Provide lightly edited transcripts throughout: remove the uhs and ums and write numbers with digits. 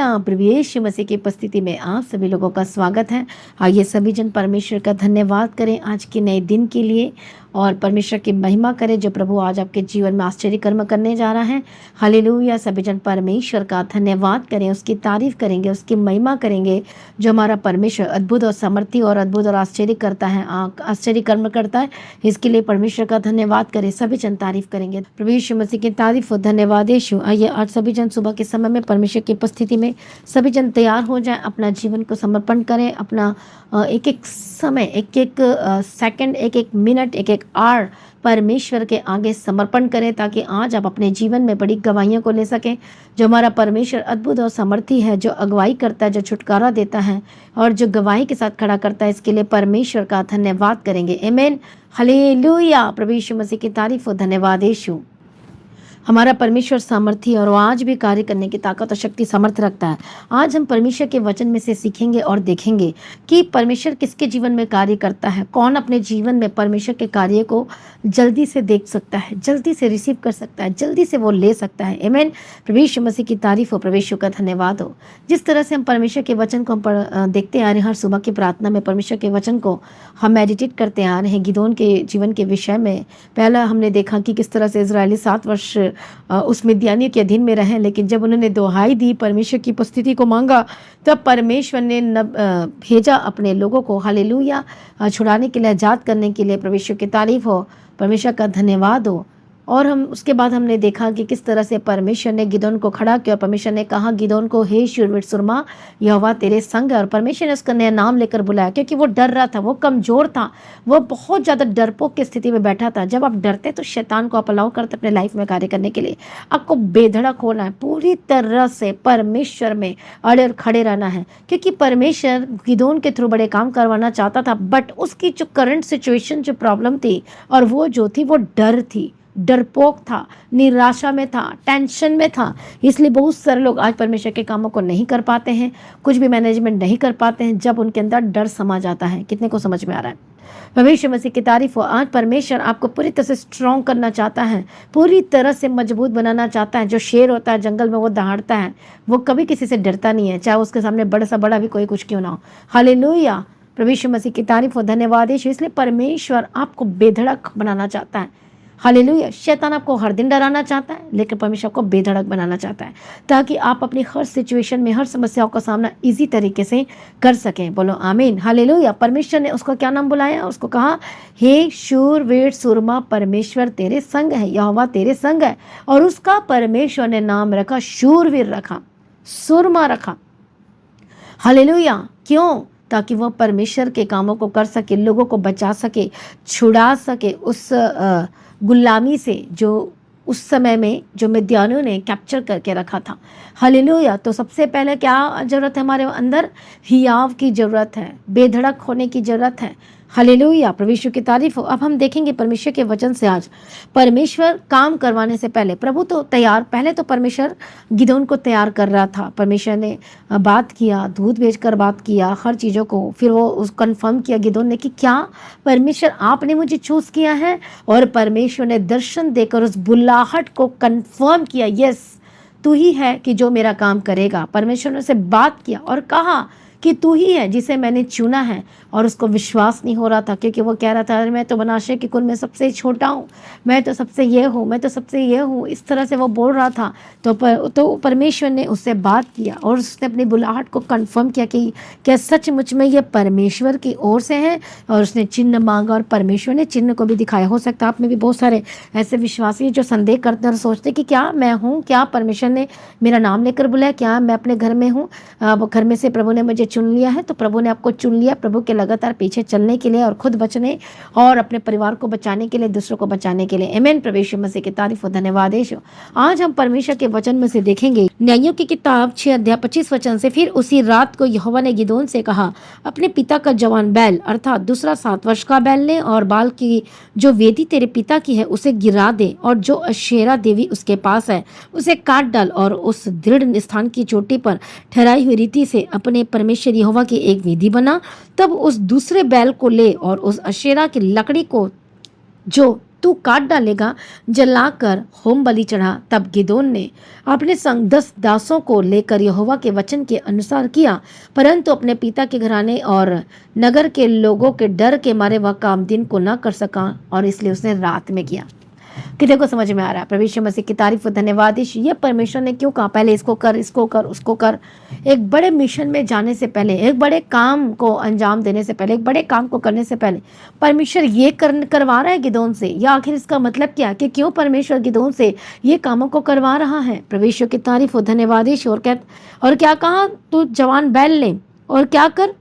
Hallelujah. प्रभु यीशु मसीह की उपस्थिति में आप सभी लोगों का स्वागत है। आइए सभी जन परमेश्वर का धन्यवाद करें आज के नए दिन के लिए और परमेश्वर की महिमा करें जो प्रभु आज आपके जीवन में आश्चर्य कर्म करने जा रहा है। हालेलुया। सभी जन परमेश्वर का धन्यवाद करें, उसकी तारीफ करेंगे, उसकी महिमा करेंगे जो हमारा परमेश्वर अद्भुत और सामर्थी और अद्भुत और आश्चर्य करता है, आश्चर्य कर्म करता है। इसके लिए परमेश्वर का धन्यवाद करें। सभी जन तारीफ करेंगे। प्रभु यीशु मसीह की तारीफ और धन्यवाद यीशु। आइए आज सभी जन सुबह के समय में परमेश्वर की उपस्थिति में सभी जन तैयार हो जाएं, अपना जीवन को समर्पण करें, अपना एक एक समय, एक एक सेकंड, एक एक मिनट, एक एक आवर परमेश्वर के आगे समर्पण करें ताकि आज आप अपने जीवन में बड़ी गवाहियों को ले सकें। जो हमारा परमेश्वर अद्भुत और समर्थी है, जो अगुवाई करता है, जो छुटकारा देता है और जो गवाही के साथ खड़ा करता है, इसके लिए परमेश्वर का धन्यवाद करेंगे। आमीन। हालेलुया। प्रभु यीशु मसीह की तारीफ और धन्यवाद यीशु। हमारा परमेश्वर सामर्थी और वो आज भी कार्य करने की ताकत और शक्ति समर्थ रखता है। आज हम परमेश्वर के वचन में से सीखेंगे और देखेंगे कि परमेश्वर किसके जीवन में कार्य करता है, कौन अपने जीवन में परमेश्वर के कार्य को जल्दी से देख सकता है, जल्दी से रिसीव कर सकता है, जल्दी से वो ले सकता है। आमीन। प्रभु यीशु मसीह की तारीफ हो, प्रभु यीशु का धन्यवाद हो। जिस तरह से हम परमेश्वर के वचन को देखते आ रहे हैं, हर सुबह की प्रार्थना में परमेश्वर के वचन को हम मेडिटेट करते आ रहे हैं। गिदोन के जीवन के विषय में पहला हमने देखा कि किस तरह से इजरायली 7 वर्ष उस मिद्यानियों के अधीन में रहे, लेकिन जब उन्होंने दुहाई दी, परमेश्वर की उपस्थिति को मांगा, तब परमेश्वर ने भेजा अपने लोगों को हालेलुया छुड़ाने के लिए, आजाद करने के लिए। परमेश्वर की तारीफ हो, परमेश्वर का धन्यवाद हो। और हम उसके बाद हमने देखा कि किस तरह से परमेश्वर ने गिदोन को खड़ा किया और परमेश्वर ने कहा गिदोन को, हे शूरवीर सुरमा, यहोवा तेरे संग है। और परमेश्वर ने उसका नया नाम लेकर बुलाया क्योंकि वो डर रहा था, वो कमज़ोर था, वो बहुत ज़्यादा डरपोक की स्थिति में बैठा था। जब आप डरते तो शैतान को आप अलाउ करते अपने लाइफ में कार्य करने के लिए। आपको बेधड़क होना है, पूरी तरह से परमेश्वर में अड़े और खड़े रहना है, क्योंकि परमेश्वर गिदोन के थ्रू बड़े काम करवाना चाहता था। बट उसकी जो करंट सिचुएशन, जो प्रॉब्लम थी और वो जो थी, वो डर थी, डरपोक था, निराशा में था, टेंशन में था। इसलिए बहुत सारे लोग आज परमेश्वर के कामों को नहीं कर पाते हैं, कुछ भी मैनेजमेंट नहीं कर पाते हैं, जब उनके अंदर डर समा जाता है। कितने को समझ में आ रहा है? परमेश्वर मसीह की तारीफ हो। आज परमेश्वर आपको पूरी तरह से स्ट्रॉन्ग करना चाहता है, पूरी तरह से मजबूत बनाना चाहता है। जो शेर होता है जंगल में, वो दहाड़ता है, वो कभी किसी से डरता नहीं है, चाहे उसके सामने बड़ा सा बड़ा भी कोई कुछ क्यों ना हो। हालेलुया। परमेश्वर मसीह की तारीफ हो, धन्यवाद यीशु। इसलिए परमेश्वर आपको बेधड़क बनाना चाहता है। हालेलुया। शैतान आपको हर दिन डराना चाहता है, लेकिन परमेश्वर आपको बेधड़क बनाना चाहता है ताकि आप अपनी हर सिचुएशन में, हर समस्याओं का सामना इजी तरीके से कर सकें। बोलो आमीन। हालेलुया। परमेश्वर ने उसको क्या नाम बुलाया? उसको कहा, हे शूरवीर सुरमा, परमेश्वर तेरे संग है, यहोवा तेरे संग है। और उसका परमेश्वर ने नाम रखा, शूरवीर रखा, सुरमा रखा। हालेलुया। क्यों? ताकि वह परमेश्वर के कामों को कर सके, लोगों को बचा सके, छुड़ा सके उस गुलामी से जो उस समय में जो मिद्यानियों ने कैप्चर करके रखा था। हालेलुया। तो सबसे पहले क्या ज़रूरत है हमारे अंदर? हियाव की ज़रूरत है, बेधड़क होने की ज़रूरत है। हालेलुया। परमेश्वर की तारीफ हो। अब हम देखेंगे परमेश्वर के वचन से आज परमेश्वर काम करवाने से पहले, प्रभु तो तैयार, पहले तो परमेश्वर गिदोन को तैयार कर रहा था। परमेश्वर ने बात किया, दूध भेजकर बात किया, हर चीज़ों को, फिर वो उस कन्फर्म किया गिदोन ने कि क्या परमेश्वर आपने मुझे चूज़ किया है। और परमेश्वर ने दर्शन देकर उस बुलाहट को कन्फर्म किया, यस तू ही है कि जो मेरा काम करेगा। परमेश्वर ने उससे बात किया और कहा कि तू ही है जिसे मैंने चुना है। और उसको विश्वास नहीं हो रहा था, क्योंकि वो कह रहा था, अरे मैं तो मनाशे के कुल में सबसे छोटा हूँ, मैं तो सबसे ये हूँ, मैं तो सबसे ये हूँ, इस तरह से वो बोल रहा था। तो परमेश्वर ने उससे बात किया और उसने अपनी बुलाहट को कंफर्म किया कि क्या सचमुच में ये परमेश्वर की ओर से है। और उसने चिन्ह मांगा और परमेश्वर ने चिन्ह को भी दिखाया। हो सकता है आप में भी बहुत सारे ऐसे विश्वासी जो संदेह करते हैं और सोचते कि क्या मैं हूँ, क्या परमेश्वर ने मेरा नाम लेकर बुलाया, क्या मैं अपने घर में हूँ, घर में से प्रभु ने मुझे चुन लिया है। तो प्रभु ने आपको चुन लिया प्रभु के लगातार पीछे चलने के लिए और खुद बचने और अपने परिवार को बचाने के लिए, दूसरों को बचाने के लिए। आमीन। प्रभु यीशु मसीह की तारीफ और धन्यवाद यीशु। आज हम परमेश्वर के वचन में से देखेंगे न्यायों की किताब 6 अध्याय 25 वचन से, फिर उसी रात को यहोवा ने गिदोन से कहा, अपने पिता का जवान बैल अर्थात दूसरा 7 वर्ष का बैल ले और बाल की जो वेदी तेरे पिता की है उसे गिरा दे, और जो अशेरा देवी उसके पास है उसे काट डाल, और उस दृढ़ स्थान की चोटी पर ठहराई हुई रीति से अपने परमेश्वर यहोवा की एक वेदी बना। तब उस दूसरे बैल को ले और उस अशेरा की लकड़ी को जो तू काट डालेगा, जलाकर होम बलि चढ़ा। तब गिदोन ने अपने संग 10 दासों को लेकर यहोवा के वचन के अनुसार किया, परंतु अपने पिता के घराने और नगर के लोगों के डर के मारे वह काम दिन को न कर सका, और इसलिए उसने रात में किया। कितने को समझ में आ रहा है? प्रभु यीशु मसीह की तारीफ और धन्यवाद। ये परमेश्वर ने क्यों कहा पहले इसको कर, इसको कर, उसको कर। एक बड़े मिशन में जाने से पहले, एक बड़े काम को अंजाम देने से पहले, एक बड़े काम को करने से पहले परमेश्वर ये करवा रहा है गिदोन से, या आखिर इसका मतलब क्या, कि क्यों परमेश्वर गिदोन से ये कामों को करवा रहा है? प्रभु यीशु की तारीफ और धन्यवाद। और क्या कहा? तू जवान बैल ले और क्या कर,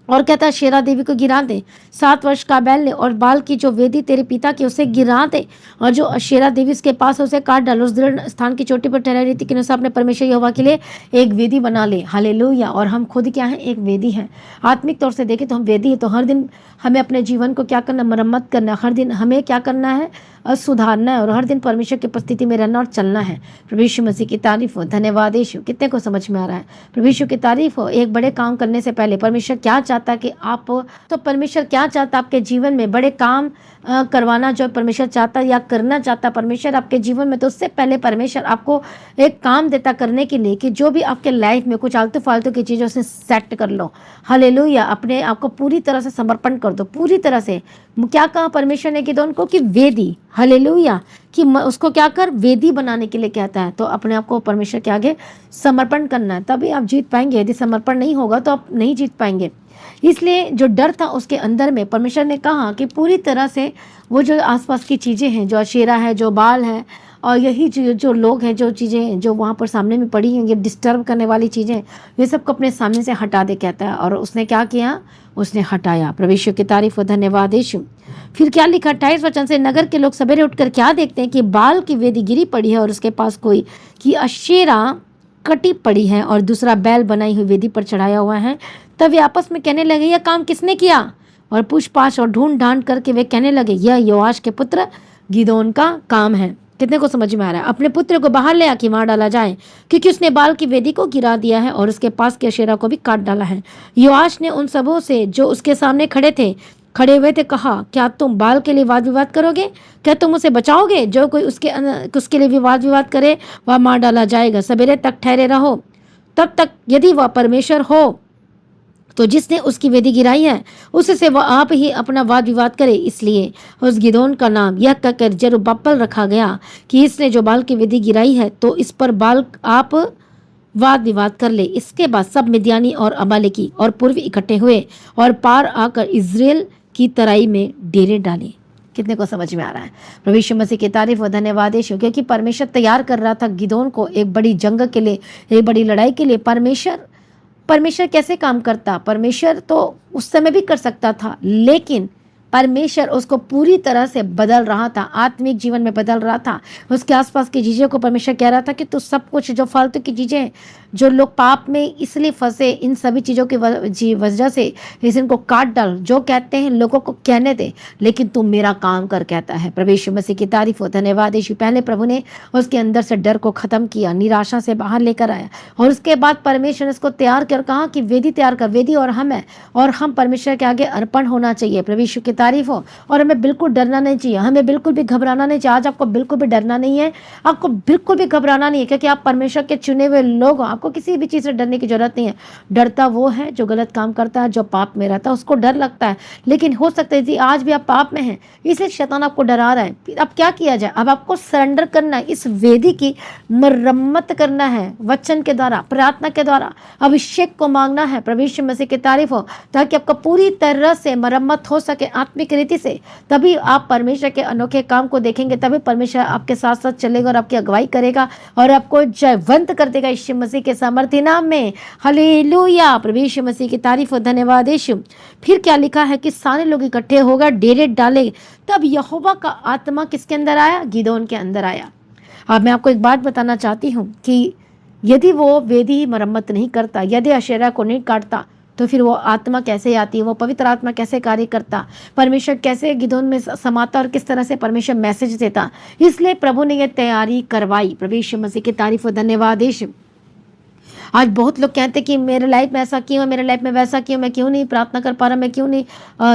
और कहता है शेरा देवी को गिरा दे, 7 वर्ष का बैल ले और बाल की जो वेदी तेरे पिता की उसे गिरा दे, और जो शेरा देवी उसके पास उसे काट डालो। उस दृढ़ स्थान की चोटी पर ठहराई रीति के अनुसार अपने परमेश्वर यहोवा के लिए एक वेदी बना ले। हालेलुया। और हम खुद क्या है? एक वेदी है। आत्मिक तौर से देखें तो हम वेदी है। तो हर दिन हमें अपने जीवन को क्या करना? मरम्मत करना। हर दिन हमें क्या करना है? सुधारना है, और हर दिन परमेश्वर की उपस्थिति में रहना और चलना है। प्रभु यीशु मसीह की तारीफ हो, धन्यवाद यीशु। कितने को समझ में आ रहा है? प्रभु यीशु की तारीफ हो। एक बड़े काम करने से पहले परमेश्वर क्या चाहता कि आप, तो परमेश्वर क्या चाहता आपके जीवन में? बड़े काम करवाना जो परमेश्वर चाहता या करना चाहता परमेश्वर आपके जीवन में, तो उससे पहले परमेश्वर आपको एक काम देता करने के लिए, कि जो भी आपके लाइफ में कुछ आलतू फालतू की चीज़ों से सेट कर लो। हालेलुया। अपने आप को पूरी तरह से समर्पण कर दो, पूरी तरह से। क्या कहा परमेश्वर ने गिदोन को? कि वेदी, हालेलुया, कि उसको क्या कर? वेदी बनाने के लिए कहता है। तो अपने आप को परमेश्वर के आगे समर्पण करना है, तभी आप जीत पाएंगे। यदि समर्पण नहीं होगा तो आप नहीं जीत पाएंगे। इसलिए जो डर था उसके अंदर में, परमेश्वर ने कहा कि पूरी तरह से वो जो आसपास की चीज़ें हैं, जो अशेरा है, जो बाल है, और यही जो लोग हैं, जो चीज़ें जो वहाँ पर सामने में पड़ी हैं, ये डिस्टर्ब करने वाली चीज़ें, ये सब को अपने सामने से हटा दे कहता है। और उसने क्या किया? उसने हटाया। परमेश्वर की तारीफ और धन्यवाद यीशु। फिर क्या लिखा 28 वचन से? नगर के लोग सवेरे उठकर क्या देखते हैं कि बाल की वेदी गिरी पड़ी है और उसके पास कोई की अशेरा कटी पड़ी है और दूसरा बैल बनाई हुई वेदी पर चढ़ाया हुआ है। तब वे आपस में कहने लगे, यह काम किसने किया? और पूछपाछ और ढूंढ ढांड करके वे कहने लगे, यह योआश के पुत्र गिदोन का काम है। कितने को समझ में आ रहा है? अपने पुत्र को बाहर ले आके मार डाला जाए, क्योंकि उसने बाल की वेदी को गिरा दिया है और उसके पास के अशेरा को भी काट डाला है। योआश ने उन सबों से जो उसके सामने खड़े हुए थे कहा, क्या तुम बाल के लिए वाद विवाद करोगे? क्या तुम उसे बचाओगे? जो कोई उसके लिए वाद विवाद करे वह मार डाला जाएगा। सवेरे तक ठहरे रहो, तब तक यदि वह परमेश्वर हो तो जिसने उसकी वेदी गिराई है उससे वह आप ही अपना वाद विवाद करे। इसलिए उस गिदोन का नाम यह कहकर जरुब्बाबेल रखा गया कि इसने जो बाल की वेदी गिराई है, तो इस पर बाल आप वाद विवाद कर ले। इसके बाद सब मिद्यानी और अमालेकी और पूर्वी इकट्ठे हुए और पार आकर इजराइल की तराई में डेरे डाले। कितने को समझ में आ रहा है? प्रभु यीशु मसीह की तारीफ और धन्यवाद यीशु। क्योंकि परमेश्वर तैयार कर रहा था गिदोन को एक बड़ी जंग के लिए, एक बड़ी लड़ाई के लिए। परमेश्वर कैसे काम करता? परमेश्वर तो उस समय भी कर सकता था, लेकिन परमेश्वर उसको पूरी तरह से बदल रहा था, आत्मिक जीवन में बदल रहा था। उसके आसपास की चीज़ों को परमेश्वर कह रहा था कि तू सब कुछ जो फालतू की चीज़ें, जो लोग पाप में इसलिए फंसे, इन सभी चीज़ों की वजह से इनको काट डाल। जो कहते हैं लोगों को कहने दे, लेकिन तू मेरा काम कर, कहता है। प्रभु यीशु मसीह की तारीफ हो, धन्यवाद यीशु। पहले प्रभु ने उसके अंदर से डर को खत्म किया, निराशा से बाहर लेकर आया, और उसके बाद परमेश्वर ने उसको तैयार कर कहा कि वेदी तैयार कर। वेदी और हम है, और हम परमेश्वर के आगे अर्पण होना चाहिए। प्रभु यीशु की तारीफ हो। और हमें बिल्कुल डरना नहीं चाहिए, हमें बिल्कुल भी घबराना नहीं चाहिए। आज आपको बिल्कुल भी डरना नहीं है, आपको बिल्कुल भी घबराना नहीं है, क्योंकि आप परमेश्वर के चुने हुए लोग हो। आपको किसी भी चीज़ से डरने की जरूरत नहीं है। डरता वो है जो गलत काम करता है, जो पाप में रहता है, उसको डर लगता है। लेकिन हो सकता है जी आज भी आप पाप में हैं, इसलिए शैतान आपको डरा रहा है। फिर अब क्या किया जाए? अब आपको सरेंडर करना है, इस वेदी की मरम्मत करना है, वचन के द्वारा, प्रार्थना के द्वारा अभिषेक को मांगना है। प्रभु यीशु मसीह की तारीफ हो, ताकि आपका पूरी तरह से मरम्मत हो सके आत्मिक रीति से। तभी आप परमेश्वर के अनोखे काम को देखेंगे, तभी परमेश्वर आपके साथ साथ चलेगा और आपकी अगुवाई करेगा और आपको जयवंत कर देगा यीशु मसीह के सामर्थ्य नाम में। हालेलुया। प्रभु यीशु मसीह की तारीफ और धन्यवाद यीशु। फिर क्या लिखा है कि सारे लोग इकट्ठे होकर डेरे डाले। तब यहोवा का आत्मा किसके अंदर आया? गिदोन के अंदर आया। अब मैं आपको एक बात बताना चाहती हूँ कि यदि वो वेदी मरम्मत नहीं करता, यदि अशेरा को नहीं काटता, तो फिर वो आत्मा कैसे आती है? वो पवित्र आत्मा कैसे कार्य करता? परमेश्वर कैसे गिदोन में समाता और किस तरह से परमेश्वर मैसेज देता? इसलिए प्रभु ने ये तैयारी करवाई। प्रभु यीशु मसीह की तारीफ और धन्यवाद यीशु। आज बहुत लोग कहते हैं कि मेरे लाइफ में ऐसा क्यों है, मेरे लाइफ में वैसा क्यों, मैं क्यों नहीं प्रार्थना कर पा रहा, मैं क्यों नहीं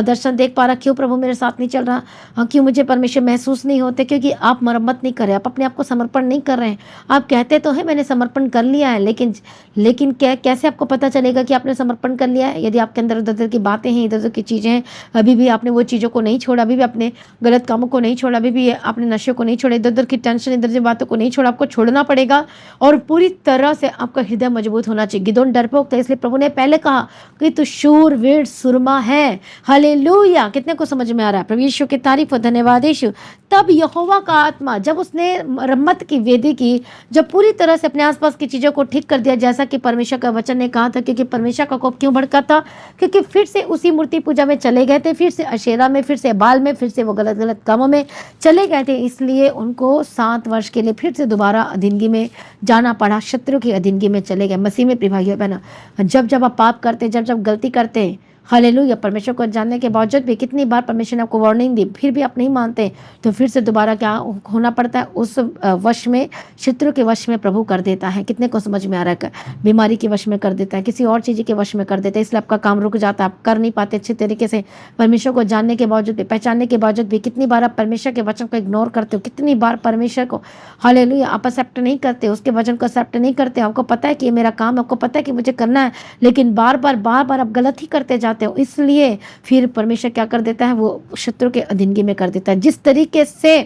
दर्शन देख पा रहा, क्यों प्रभु मेरे साथ नहीं चल रहा, क्यों मुझे परमेश्वर महसूस नहीं होते, क्योंकि आप मरम्मत नहीं कर रहे, आप अपने आप को समर्पण नहीं कर रहे हैं। आप कहते तो हैं मैंने समर्पण कर लिया है, लेकिन कैसे आपको पता चलेगा कि आपने समर्पण कर लिया है? यदि आपके अंदर इधर उधर की बातें हैं, इधर उधर की चीज़ें हैं, अभी भी आपने वो चीज़ों को नहीं छोड़ा, अभी भी अपने गलत कामों को नहीं छोड़ा, अभी भी आपने नशे को नहीं छोड़ा, इधर उधर की टेंशन, इधर की बातों को नहीं छोड़ा, आपको छोड़ना पड़ेगा और पूरी तरह से आपका हृदय मजबूत होना चाहिए। गिदोन डरपोक था, इसलिए प्रभु ने पहले कहा कि तू शूरवीर सुरमा है। हालेलुया! कितने को समझ में आ रहा है? प्रभु यीशु की तारीफ हो, धन्यवाद यीशु। तब यहोवा का आत्मा, जब उसने मरम्मत की, वेदी की, जब पूरी तरह से अपने आसपास की चीज़ों को ठीक कर दिया, जैसा कि परमेश्वर का वचन ने कहा था, क्योंकि परमेश्वर का कोप क्यों भड़का था? क्योंकि फिर से उसी मूर्ति पूजा में चले गए थे, फिर से अशेरा में, फिर से बाल में, फिर से वो गलत गलत कामों में चले गए थे। इसलिए उनको 7 वर्ष के लिए फिर से दोबारा अधीनगी में जाना पड़ा, शत्रु की अधीनगी में चले गए। मसीह में प्रिय भाइयों बहनों, जब आप पाप करते, जब गलती करते हैं, हालेलुया, परमेश्वर को जानने के बावजूद भी कितनी बार परमेश्वर ने आपको वार्निंग दी, फिर भी आप नहीं मानते, तो फिर से दोबारा क्या होना पड़ता है? उस वश में, शत्रु के वश में प्रभु कर देता है। कितने को समझ में आ रहा है? बीमारी के वश में कर देता है, किसी और चीज़ के वश में कर देता है, इसलिए आपका काम रुक जाता है, आप कर नहीं पाते अच्छे तरीके से। परमेश्वर को जानने के बावजूद भी, पहचानने के बावजूद भी कितनी बार आप परमेश्वर के वचन को इग्नोर करते हो, कितनी बार परमेश्वर को हालेलुया आप एक्सेप्ट नहीं करते, उसके वचन को एक्सेप्ट नहीं करते। आपको पता है कि ये मेरा काम है, आपको पता है कि मुझे करना है, लेकिन बार बार आप गलत ही करते जाते हो। इसलिए फिर परमेश्वर क्या कर देता है? वो शत्रु के अधीनगी में कर देता है। जिस तरीके से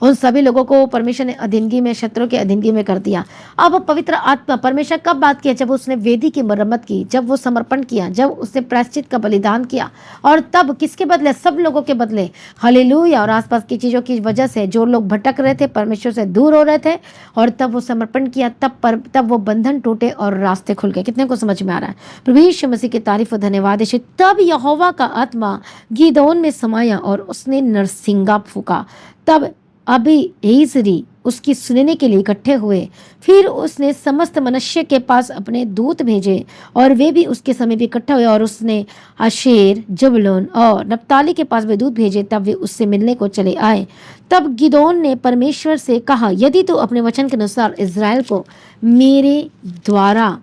उन सभी लोगों को परमेश्वर ने अधीनगी में, शत्रु के अधीनगी में कर दिया। अब पवित्र आत्मा, परमेश्वर कब बात किया? जब उसने वेदी की मरम्मत की, जब वो समर्पण किया, जब उसने प्रायश्चित का बलिदान किया, और तब किसके बदले? सब लोगों के बदले। हालेलुया! और आसपास की चीज़ों की वजह से जो लोग भटक रहे थे, परमेश्वर से दूर हो रहे थे, और तब वो समर्पण किया, तब वो बंधन टूटे और रास्ते खुल गए। कितने को समझ में आ रहा है? प्रभु यीशु मसीह की तारीफ और धन्यवाद। तब यहोवा का आत्मा गिदोन में समाया और उसने नरसिंगा फूका। तब अभी एजरी उसकी सुनने के लिए इकट्ठे हुए। फिर उसने समस्त मनुष्य के पास अपने दूत भेजे और वे भी उसके समीप इकट्ठा हुए, और उसने आशेर, जबूलून और नप्ताली के पास भी दूत भेजे। तब वे उससे मिलने को चले आए। तब गिदोन ने परमेश्वर से कहा, यदि तू अपने वचन के अनुसार इज़राइल को मेरे द्वारा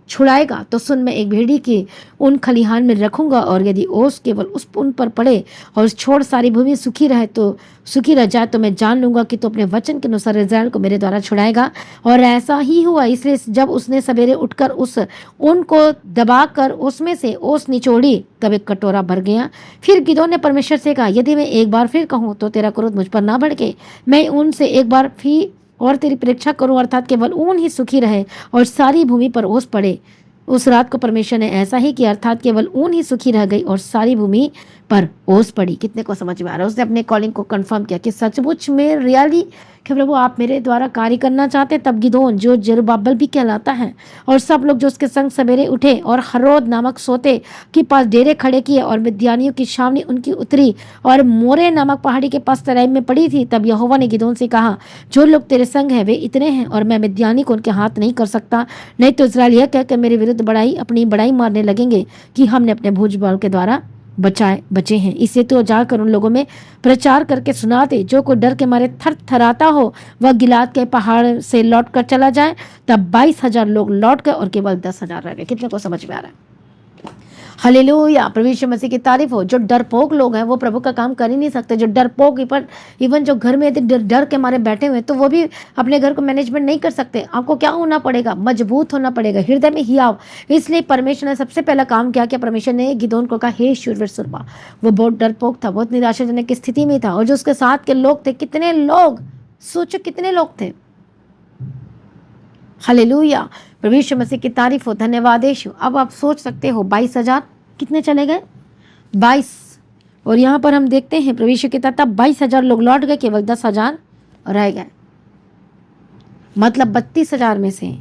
छुड़ाएगा तो सुन, मैं एक भेड़ी की उन खलिहान में रखूंगा, और यदि ओस केवल उन पर पड़े और छोड़ सारी भूमि सूखी रह जाए तो मैं जान लूंगा कि तू अपने वचन के अनुसार इज़राइल को मेरे द्वारा छुड़ाएगा। और ऐसा ही हुआ। इसलिए जब उसने सवेरे उठकर उस ऊन को दबाकर उसमें से ओस निचोड़ी, तब एक कटोरा भर गया। फिर गिदोन ने परमेश्वर से कहा, यदि मैं एक बार फिर कहूँ तो तेरा क्रोध मुझ पर ना भड़के, मैं उनसे एक बार फिर और तेरी परीक्षा करूं, अर्थात केवल ऊन ही सूखी रहे और सारी भूमि पर ओस पड़े। उस रात को परमेश्वर ने ऐसा ही किया, अर्थात केवल ऊन ही सूखी रह गई और सारी भूमि पर ओस पड़ी। कितने को समझ में आ रहा है? उसने अपने कॉलिंग को कंफर्म किया कि सचमुच में रियली कि प्रभु आप मेरे द्वारा कार्य करना चाहते। तब गिदोन, जो जरुब्बाबेल भी कहलाता है, और सब लोग जो उसके संग सवेरे उठे और हरोद नामक सोते के पास डेरे खड़े किए, और मिद्यानियों की छावनी उनकी उतरी और मोरे नामक पहाड़ी के पास तराई में पड़ी थी। तब यहोवा ने गिदोन से कहा, जो लोग तेरे संग हैं वे इतने हैं, और मैं मिद्यानी को उनके हाथ नहीं कर सकता, नहीं तो इस्राएल यह कहकर मेरे विरुद्ध अपनी बड़ाई मारने लगेंगे कि हमने अपने भुजबल के द्वारा बचे हैं। इसे तो जाकर उन लोगों में प्रचार करके सुना दे, जो कोई डर के मारे थर थराता हो वह गिलाद के पहाड़ से लौट कर चला जाए। तब 22,000 लोग लौट गए और केवल 10,000 रह गए। कितने को समझ में आ रहा है? हालेलुया! प्रभु यीशु मसीह की तारीफ हो। जो डरपोक लोग हैं वो प्रभु का काम कर ही नहीं सकते। जो डरपोक इवन जो घर में यदि डर के मारे बैठे हुए, तो वो भी अपने घर को मैनेजमेंट नहीं कर सकते। आपको क्या होना पड़ेगा? मजबूत होना पड़ेगा, हृदय में हियाव। इसलिए परमेश्वर ने सबसे पहला काम क्या किया? परमेश्वर ने गिदोन को कहा, हे शूरवीर सुरमा। वो बहुत डरपोक था, बहुत निराशाजनक स्थिति में था, और जो उसके साथ के लोग थे, कितने लोग, सोचो कितने लोग थे। हालेलुया! प्रभु यीशु मसीह की तारीफ हो, धन्यवाद यीशु। अब आप सोच सकते हो 22,000 कितने चले गए? 22। और यहाँ पर हम देखते हैं प्रभु यीशु की तब 22,000 लोग लौट गए, केवल 10,000 रह गए। मतलब 32,000 में से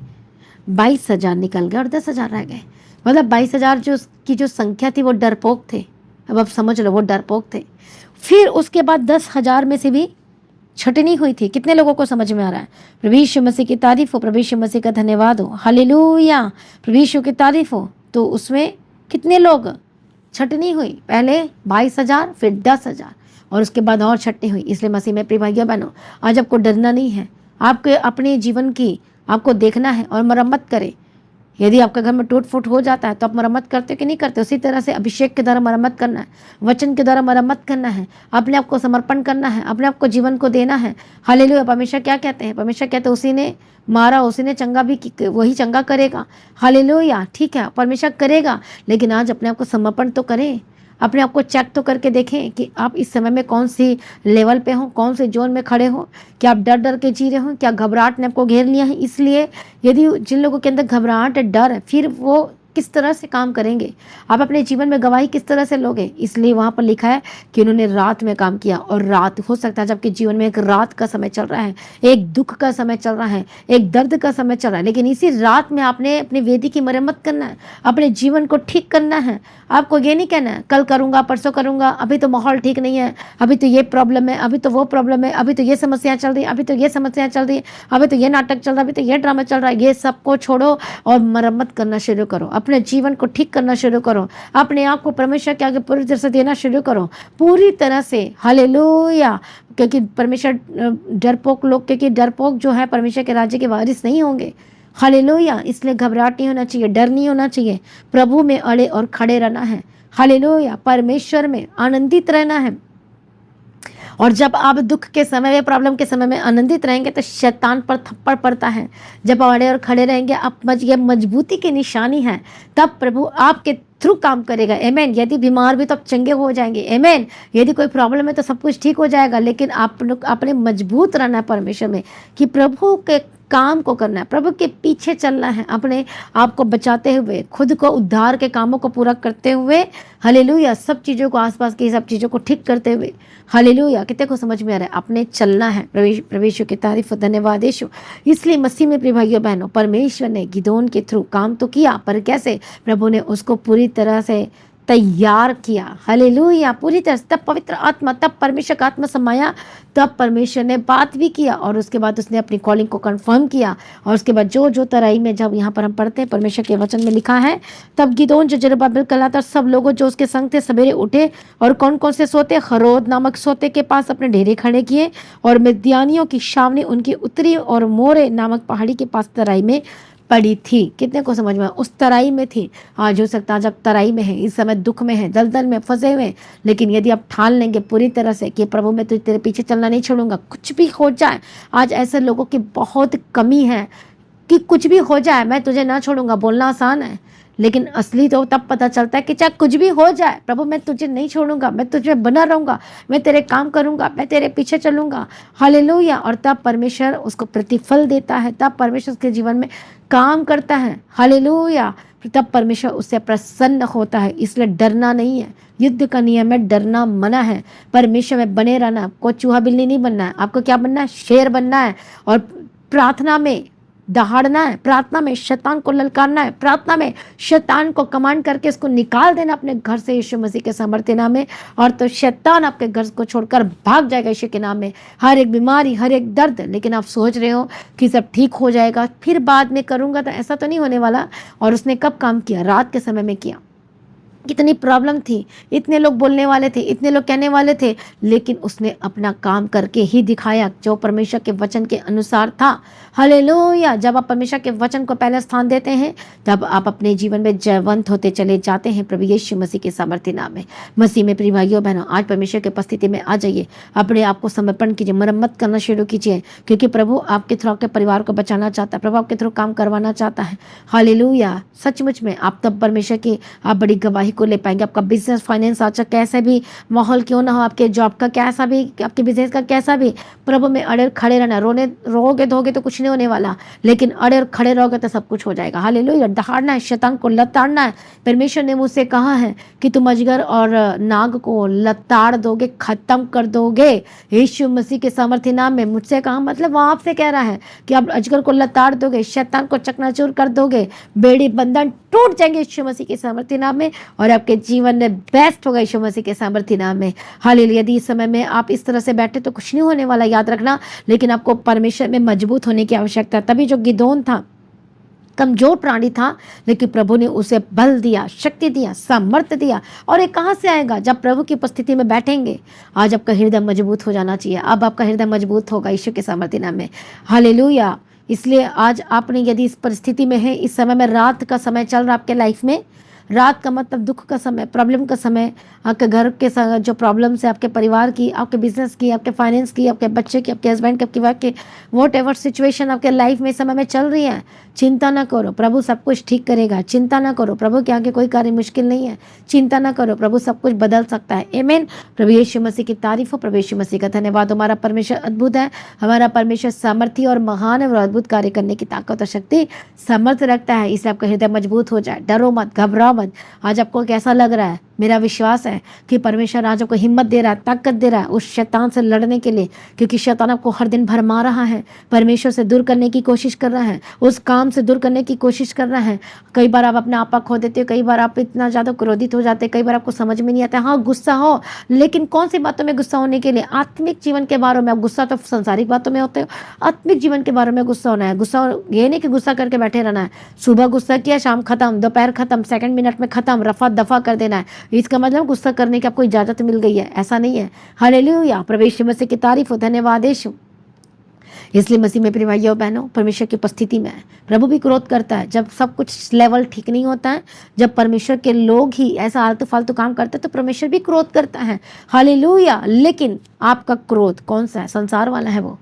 22,000 निकल गए और 10,000 रह गए। मतलब 22,000 जो संख्या थी वो डरपोक थे। अब आप समझ लो, वो डरपोक थे। फिर उसके बाद 10,000 में से भी छटनी हुई थी। कितने लोगों को समझ में आ रहा है? प्रभु यीशु मसीह की तारीफ हो, प्रभु यीशु मसीह का धन्यवाद हो। हालेलुया! प्रभु यीशु की तारीफ हो। तो उसमें कितने लोग छटनी हुई? पहले 22,000, फिर 10,000, और उसके बाद और छटनी हुई। इसलिए मसीह में प्रिय भाइयों बहनों, आज आपको डरना नहीं है। आपके अपने जीवन की आपको देखना है और मरम्मत करें। यदि आपके घर में टूट फूट हो जाता है तो आप मरम्मत करते हो कि नहीं करते? उसी तरह से अभिषेक के द्वारा मरम्मत करना है, वचन के द्वारा मरम्मत करना है, अपने आप को समर्पण करना है, अपने आप को जीवन को देना है। हालेलुया। परमेश्वर क्या कहते हैं? परमेश्वर कहते हैं उसी ने मारा, उसी ने चंगा भी वही चंगा करेगा। हालेलुया। ठीक है, परमेश्वर करेगा, लेकिन आज अपने आप को समर्पण तो करें। अपने आप को चेक तो करके देखें कि आप इस समय में कौन सी लेवल पे हो, कौन से जोन में खड़े हो। क्या आप डर डर के जी रहे हो? क्या घबराहट ने आपको घेर लिया है? इसलिए यदि जिन लोगों के अंदर घबराहट है, डर है, फिर वो किस तरह से काम करेंगे? आप अपने जीवन में गवाही किस तरह से लोगे? इसलिए वहाँ पर लिखा है कि उन्होंने रात में काम किया। और रात हो सकता है जबकि जीवन में एक रात का समय चल रहा है, एक दुख का समय चल रहा है, एक दर्द का समय चल रहा है, लेकिन इसी रात में आपने अपनी वेदी की मरम्मत करना है, अपने जीवन को ठीक करना है। आपको ये नहीं कहना है कल करूँगा, परसों करूँगा, अभी तो माहौल ठीक नहीं है, अभी तो ये प्रॉब्लम है, अभी तो वो प्रॉब्लम है, अभी तो ये समस्या चल रही है, अभी तो ये समस्या चल रही है, अभी तो ये नाटक चल रहा है, अभी तो ये ड्रामा चल रहा है। ये सबको छोड़ो और मरम्मत करना शुरू करो, अपने जीवन को ठीक करना शुरू करो, अपने आप को परमेश्वर के आगे पूरी तरह से देना शुरू करो, पूरी तरह से। हालेलुया। क्योंकि परमेश्वर डरपोक लोग, क्योंकि डरपोक जो है परमेश्वर के राज्य के वारिस नहीं होंगे। हालेलुया। इसलिए घबराहट नहीं होना चाहिए, डर नहीं होना चाहिए, प्रभु में अड़े और खड़े रहना है। हालेलुया। परमेश्वर में आनंदित रहना है। और जब आप दुख के समय में, प्रॉब्लम के समय में आनंदित रहेंगे तो शैतान पर थप्पड़ पड़ता है। जब अड़े और खड़े रहेंगे, आप ये मजबूती की निशानी है, तब प्रभु आपके थ्रू काम करेगा। आमेन। यदि बीमार भी तो आप चंगे हो जाएंगे। आमेन। यदि कोई प्रॉब्लम है तो सब कुछ ठीक हो जाएगा, लेकिन आप लोग अपने मजबूत रहना है परमेश्वर में कि प्रभु के काम को करना है, प्रभु के पीछे चलना है, अपने आप को बचाते हुए, खुद को उद्धार के कामों को पूरा करते हुए। हालेलुया। सब चीज़ों को, आसपास की सब चीज़ों को ठीक करते हुए। हालेलुया। कितने को समझ में आ रहा है? अपने चलना है। प्रवेश की तारीफ, धन्यवाद यीशु। इसलिए मसीह में प्रिय भाइयों बहनों, परमेश्वर ने गिदोन के थ्रू काम तो किया, पर कैसे? प्रभु ने उसको पूरी तरह से तैयार किया। हालेलुया। पूरी तरह से। तब पवित्र आत्मा, तब परमेश्वर का आत्मा समाया, तब परमेश्वर ने बात भी किया और उसके बाद उसने अपनी कॉलिंग को कंफर्म किया। और उसके बाद जो जो तराई में, जब यहाँ पर हम पढ़ते हैं परमेश्वर के वचन में लिखा है, तब गिदोन जो जरुब्बाबिल कहलाता, सब लोगों जो उसके संग थे सवेरे उठे और कौन कौन से सोते? हरोद नामक सोते के पास अपने डेरे खड़े किए, और मिद्यानियों की छावनी उनकी उत्तरी और मोरे नामक पहाड़ी के पास तराई में पड़ी थी। कितने को समझ में? उस तराई में थी। आज हो सकता है जब तराई में है, इस समय दुख में है, दलदल में फंसे हुए, लेकिन यदि आप ठान लेंगे पूरी तरह से कि प्रभु मैं तो तेरे पीछे चलना नहीं छोड़ूंगा, कुछ भी हो जाए। आज ऐसे लोगों की बहुत कमी है कि कुछ भी हो जाए मैं तुझे ना छोड़ूंगा। बोलना आसान है, लेकिन असली तो तब पता चलता है कि चाहे कुछ भी हो जाए, प्रभु मैं तुझे नहीं छोड़ूंगा, मैं तुझे बना रहूंगा, मैं तेरे काम करूंगा, मैं तेरे पीछे चलूंगा। हालेलुया। और तब परमेश्वर उसको प्रतिफल देता है, तब परमेश्वर उसके जीवन में काम करता है। हालेलुया। तब परमेश्वर उससे प्रसन्न होता है। इसलिए डरना नहीं है। युद्ध का नियम है, डरना मना है। परमेश्वर में बने रहना। आपको चूहा बिल्ली नहीं बनना है, आपको क्या बनना है? शेर बनना है। और प्रार्थना में दहाड़ना है, प्रार्थना में शैतान को ललकारना है, प्रार्थना में शैतान को कमांड करके इसको निकाल देना अपने घर से यीशु मसीह के सामर्थ्य नाम में। और तो शैतान आपके घर को छोड़कर भाग जाएगा यीशु के नाम में। हर एक बीमारी, हर एक दर्द, लेकिन आप सोच रहे हो कि सब ठीक हो जाएगा, फिर बाद में करूँगा, तो ऐसा तो नहीं होने वाला। और उसने कब काम किया? रात के समय में किया। कितनी प्रॉब्लम थी, इतने लोग बोलने वाले थे, इतने लोग कहने वाले थे, लेकिन उसने अपना काम करके ही दिखाया जो परमेश्वर के वचन के अनुसार था। हालेलुया। जब आप परमेश्वर के वचन को पहले स्थान देते हैं, तब आप अपने जीवन में जयवंत होते चले जाते हैं प्रभु यीशु मसीह के सामर्थ्य नाम में। मसीह में प्रिय भाइयों बहनों, आज परमेश्वर की उपस्थिति में आ जाइए, अपने आप को समर्पण कीजिए, मरम्मत करना शुरू कीजिए, क्योंकि प्रभु आपके थ्रू आपके परिवार को बचाना चाहता है, प्रभु आपके थ्रू काम करवाना चाहता है। हालेलुया। सचमुच में आप तब परमेश्वर की आप बड़ी गवाही को ले पाएंगे। आपका बिजनेस, फाइनेंस, अच्छा कैसे भी माहौल क्यों ना हो, आपके जॉब का कैसा भी, आपके बिजनेस का कैसा भी, प्रभु में अड़े खड़े रहना। रोगे धोगे तो कुछ नहीं होने वाला, लेकिन अड़े और खड़े रहोगे तो सब कुछ हो जाएगा। हालेलुया। दहाड़ना है, शैतान को लताड़ना है। परमेश्वर ने मुझसे कहा है कि तुम अजगर और नाग को लताड़ दोगे, खत्म कर दोगे यीशु मसीह के सामर्थ्य नाम में। मुझसे कहा मतलब वो आपसे कह रहा है कि आप अजगर को लताड़ दोगे, शैतान को चकनाचूर कर दोगे, बेड़ी बंधन टूट जाएंगे यीशु मसीह के सामर्थ्य नाम में, और आपके जीवन में बेस्ट होगा यीशु मसीह के सामर्थ्य नाम में। हालेलुया। यदि इस समय में आप इस तरह से बैठे तो कुछ नहीं होने वाला, याद रखना, लेकिन आपको परमेश्वर में मजबूत होने की आवश्यकता है। तभी जो गिदोन था कमजोर प्राणी था, लेकिन प्रभु ने उसे बल दिया, शक्ति दिया, सामर्थ्य दिया। और ये कहाँ से आएगा? जब प्रभु की उपस्थिति में बैठेंगे। आज आपका हृदय मजबूत हो जाना चाहिए। अब आपका हृदय मजबूत होगा यीशु के सामर्थ्य नाम में। हालेलुया। इसलिए आज आपने यदि इस परिस्थिति में है, इस समय में रात का समय चल रहा आपके लाइफ में, रात का मतलब दुख का समय, प्रॉब्लम का समय, आपके घर के जो प्रॉब्लम्स है, आपके परिवार की, आपके बिजनेस की, आपके फाइनेंस की, आपके बच्चे की, आपके हस्बैंड की, आपकी वाइफ की, वॉट एवर सिचुएशन आपके लाइफ में इस समय में चल रही है, चिंता ना करो, प्रभु सब कुछ ठीक करेगा। चिंता ना करो, प्रभु के आगे कोई कार्य मुश्किल नहीं है। चिंता ना करो, प्रभु सब कुछ बदल सकता है। आमीन। प्रभु यीशु मसीह की तारीफ हो, प्रभु यीशु मसीह का धन्यवाद। हमारा परमेश्वर अद्भुत है, हमारा परमेश्वर सामर्थी और महान है और अद्भुत कार्य करने की ताकत और शक्ति समर्थ रखता है। इसलिए आपका हृदय मजबूत हो जाए, डरो मत, घबराओ मत। आज आपको कैसा लग रहा है? मेरा विश्वास है कि परमेश्वर आज आपको हिम्मत दे रहा है, ताकत दे रहा है उस शैतान से लड़ने के लिए, क्योंकि शैतान आपको हर दिन भरमा रहा है, परमेश्वर से दूर करने की कोशिश कर रहा है, उस काम से दूर करने की कोशिश कर रहा है। कई बार आप अपने आपा खो देते हो, कई बार आप इतना ज़्यादा क्रोधित हो जाते हैं, कई बार आपको समझ में नहीं आता। हाँ, गुस्सा हो, लेकिन कौन सी बातों में गुस्सा होने के लिए? आत्मिक जीवन के बारे में। आप गुस्सा तो संसारिक बातों में होते हो, आत्मिक जीवन के बारे में गुस्सा होना है। गुस्सा ये नहीं कि गुस्सा करके बैठे रहना है, सुबह गुस्सा किया, शाम खत्म, दोपहर खत्म, सेकंड मिनट में खत्म, रफा दफा कर देना है। इसका मतलब गुस्सा करने की आपको इजाजत मिल गई है, ऐसा नहीं है। हालेलुया, प्रभु यीशु मसीह की तारीफ हो, धन्यवाद यीशु। इसलिए मसीह में प्रिय भाइयों बहनों, परमेश्वर की उपस्थिति में प्रभु भी क्रोध करता है जब सब कुछ लेवल ठीक नहीं होता है। जब परमेश्वर के लोग ही ऐसा आलतू फालतू काम करते हैं तो परमेश्वर भी क्रोध करता है। हालेलुया। लेकिन आपका क्रोध कौन सा है? संसार वाला है वो।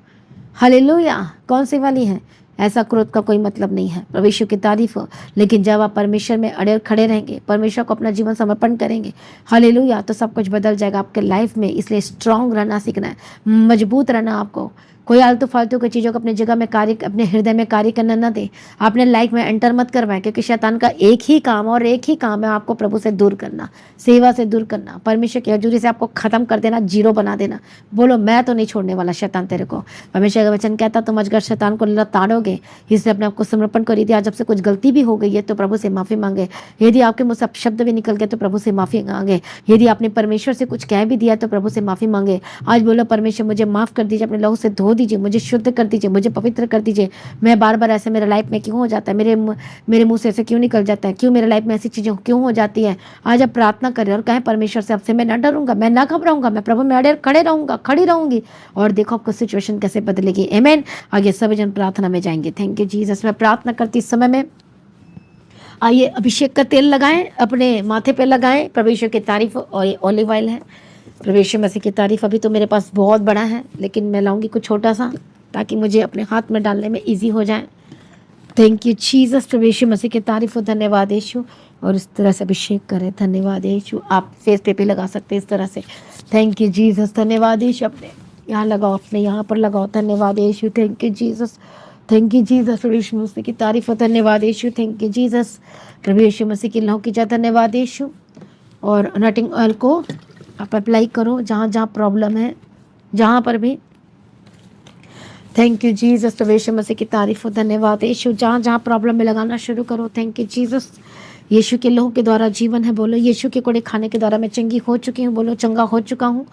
हालेलुया। कौन सी वाली है? ऐसा क्रोध का कोई मतलब नहीं है। परमेश्वर की तारीफ हो। लेकिन जब आप परमेश्वर में अड़े खड़े रहेंगे, परमेश्वर को अपना जीवन समर्पण करेंगे, हालेलुया, तो सब कुछ बदल जाएगा आपके लाइफ में। इसलिए स्ट्रांग रहना सीखना है, मजबूत रहना। आपको कोई आलतू फालतू की चीज़ों को अपनी जगह में कार्य, अपने हृदय में कार्य करना ना दे, अपने लाइफ में एंटर मत करवाएं, क्योंकि शैतान का एक ही काम और एक ही काम है, आपको प्रभु से दूर करना, सेवा से दूर करना, परमेश्वर की हजूरी से आपको खत्म कर देना, जीरो बना देना। बोलो, मैं तो नहीं छोड़ने वाला शैतान तेरे को। परमेश्वर का वचन कहता तुम अजगर शैतान को लताड़ोगे, इसलिए अपने आपको समर्पण करो। यदि आज आपसे कुछ गलती भी हो गई है तो प्रभु से माफ़ी मांगे। यदि आपके मुँह से शब्द भी निकल गए तो प्रभु से माफ़ी मांगे। यदि आपने परमेश्वर से कुछ कह भी दिया तो प्रभु से माफ़ी मांगे। आज बोलो, परमेश्वर मुझे माफ़ कर दीजिए, अपने लहू से धो दीजिए, मुझे शुद्ध कर दीजिए, मुझे पवित्र कर दीजिए। मैं बार बार ऐसे मेरे लाइफ में क्यों हो जाता है? मेरे मुंह से ऐसे क्यों निकल जाता है? क्यों मेरे लाइफ में ऐसी चीज़ें क्यों हो जाती है? आज आप प्रार्थना करें और कहें, परमेश्वर से आपसे मैं ना डरूंगा, मैं ना घबराऊंगा, मैं प्रभु में अड़े खड़े रहूंगा, खड़ी रहूंगी, और देखो आपको सिचुएशन कैसे बदलेगी। आमीन। आगे सभी जन प्रार्थना में जाएंगे। Thank you Jesus. मैं प्रार्थना करती इस समय में, आइए अभिषेक का तेल लगाएं, अपने माथे पे लगाएं। परमेश्वर की तारीफ। और ये ऑलिव ऑयल है। परमेश्वर मसीह की तारीफ। अभी तो मेरे पास बहुत बड़ा है, लेकिन मैं लाऊंगी कुछ छोटा सा, ताकि मुझे अपने हाथ में डालने में इजी हो जाए। Thank you Jesus. प्रभु यीशु मसीह की तारीफ हो, धन्यवाद यीशु। और इस तरह से अभिषेक करें, धन्यवाद यीशु। आप फेस पे भी लगा सकते हैं इस तरह से। थैंक यू जीसस, धन्यवाद यीशु। अपने यहाँ लगाओ, अपने यहाँ पर लगाओ, धन्यवाद यीशु। Thank you Jesus, thank you Jesus. प्रभु यीशु मसीह की तारीफ हो, धन्यवाद यीशु। Thank you Jesus. प्रभु यीशु मसीह की लहू की जय, धन्यवाद यीशु। और अनॉइंटिंग ऑयल को आप अप्लाई करो जहाँ जहाँ प्रॉब्लम है, जहाँ पर भी। Thank you Jesus. प्रभु यीशु मसीह की तारीफ हो, धन्यवाद यीशु। जहाँ जहाँ प्रॉब्लम में लगाना शुरू करो। Thank you Jesus. यीशु के लहू के द्वारा जीवन है। बोलो, यीशु के कोड़े खाने के द्वारा मैं चंगी हो चुकी हूँ। बोलो, चंगा हो चुका हूँ।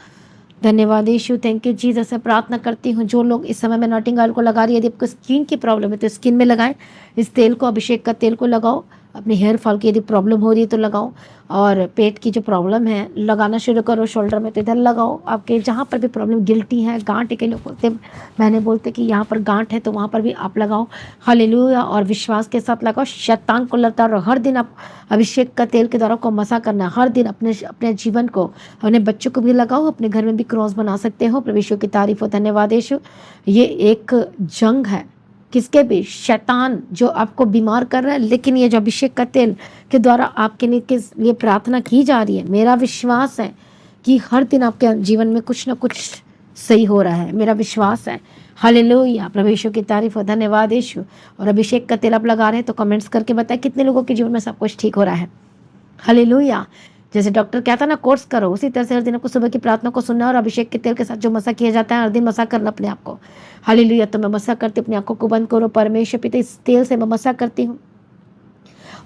धन्यवाद यीशु। Thank you Jesus. से प्रार्थना करती हूँ, जो लोग इस समय में नॉटिंग ऑयल को लगा रही है, यदि आपको स्किन की प्रॉब्लम है तो स्किन में लगाएं इस तेल को, अभिषेक का तेल को लगाओ। अपने हेयर फॉल की यदि प्रॉब्लम हो रही है तो लगाओ। और पेट की जो प्रॉब्लम है लगाना शुरू करो, शोल्डर में तो इधर लगाओ। आपके जहाँ पर भी प्रॉब्लम, गिल्टी है, गांठ के लोग बोलते, मैंने बोलते कि यहाँ पर गांठ है तो वहाँ पर भी आप लगाओ। हालेलुया। और विश्वास के साथ लगाओ, शैतान को लताड़ो। हर दिन आप अभिषेक का तेल के द्वारा को मसा करना, हर दिन अपने जीवन को, अपने बच्चों को भी लगाओ, अपने घर में भी क्रॉस बना सकते हो। प्रभु यीशु की तारीफ हो, धन्यवाद यीशु। ये एक जंग है, किसके भी? शैतान जो आपको बीमार कर रहा है, लेकिन ये जो अभिषेक का तेल के द्वारा आपके लिए प्रार्थना की जा रही है, मेरा विश्वास है कि हर दिन आपके जीवन में कुछ ना कुछ सही हो रहा है। मेरा विश्वास है। हालेलुया। प्रभु यीशु की तारीफ हो, धन्यवाद यीशु। और अभिषेक का तेल आप लगा रहे हैं तो कमेंट्स करके बताएं कितने लोगों के जीवन में सब कुछ ठीक हो रहा है। हालेलुया। जैसे डॉक्टर कहता ना कोर्स करो, उसी तरह से हर दिन आपको सुबह की प्रार्थना को सुनना और अभिषेक के तेल के साथ जो मसा किया जाता है हर दिन मसा करना अपने आप को। हालेलुया। तो मैं मसा करती, अपनी आंखों को बंद करो। परमेश्वर पिता, इस तेल से मैं मसा करती हूँ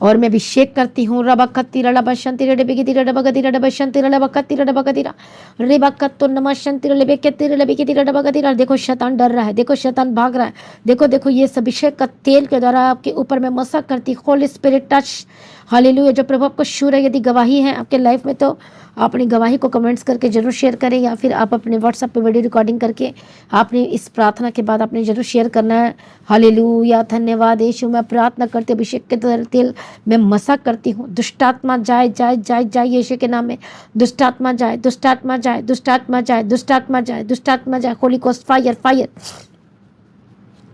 और मैं अभिषेक करती हूँ। रबकत्ती रबशंती रडबेगिती रडबगती रडबशंती रडबकत्ती रडबगतीरा रेबकत्तो नमशंती रडबेकेती रडबेगिती रडबगतीरा। देखो शैतान डर रहा है, देखो शैतान भाग रहा है। देखो देखो, ये अभिषेक का तेल के द्वारा आपके ऊपर मैं मसा करती। Holi spirit touch, hallelujah. जो प्रभु आपको शूर है, यदि गवाही है आपके लाइफ में तो अपनी गवाही को कमेंट्स करके जरूर शेयर करें, या फिर आप अपने व्हाट्सएप पे वीडियो रिकॉर्डिंग करके आपने इस प्रार्थना के बाद आपने जरूर शेयर करना है। हालेलुया, धन्यवाद यीशु। मैं प्रार्थना करती हूँ, अभिषेक के तेल मैं मसा करती हूँ, दुष्टात्मा जाए जाए जाए जाए यीशु के नाम में। दुष्टात्मा जाए, दुष्टात्मा जाए, दुष्टात्मा जाए, दुष्टात्मा जाए, दुष्टात्मा जाए। होली गोस्ट फायर फायर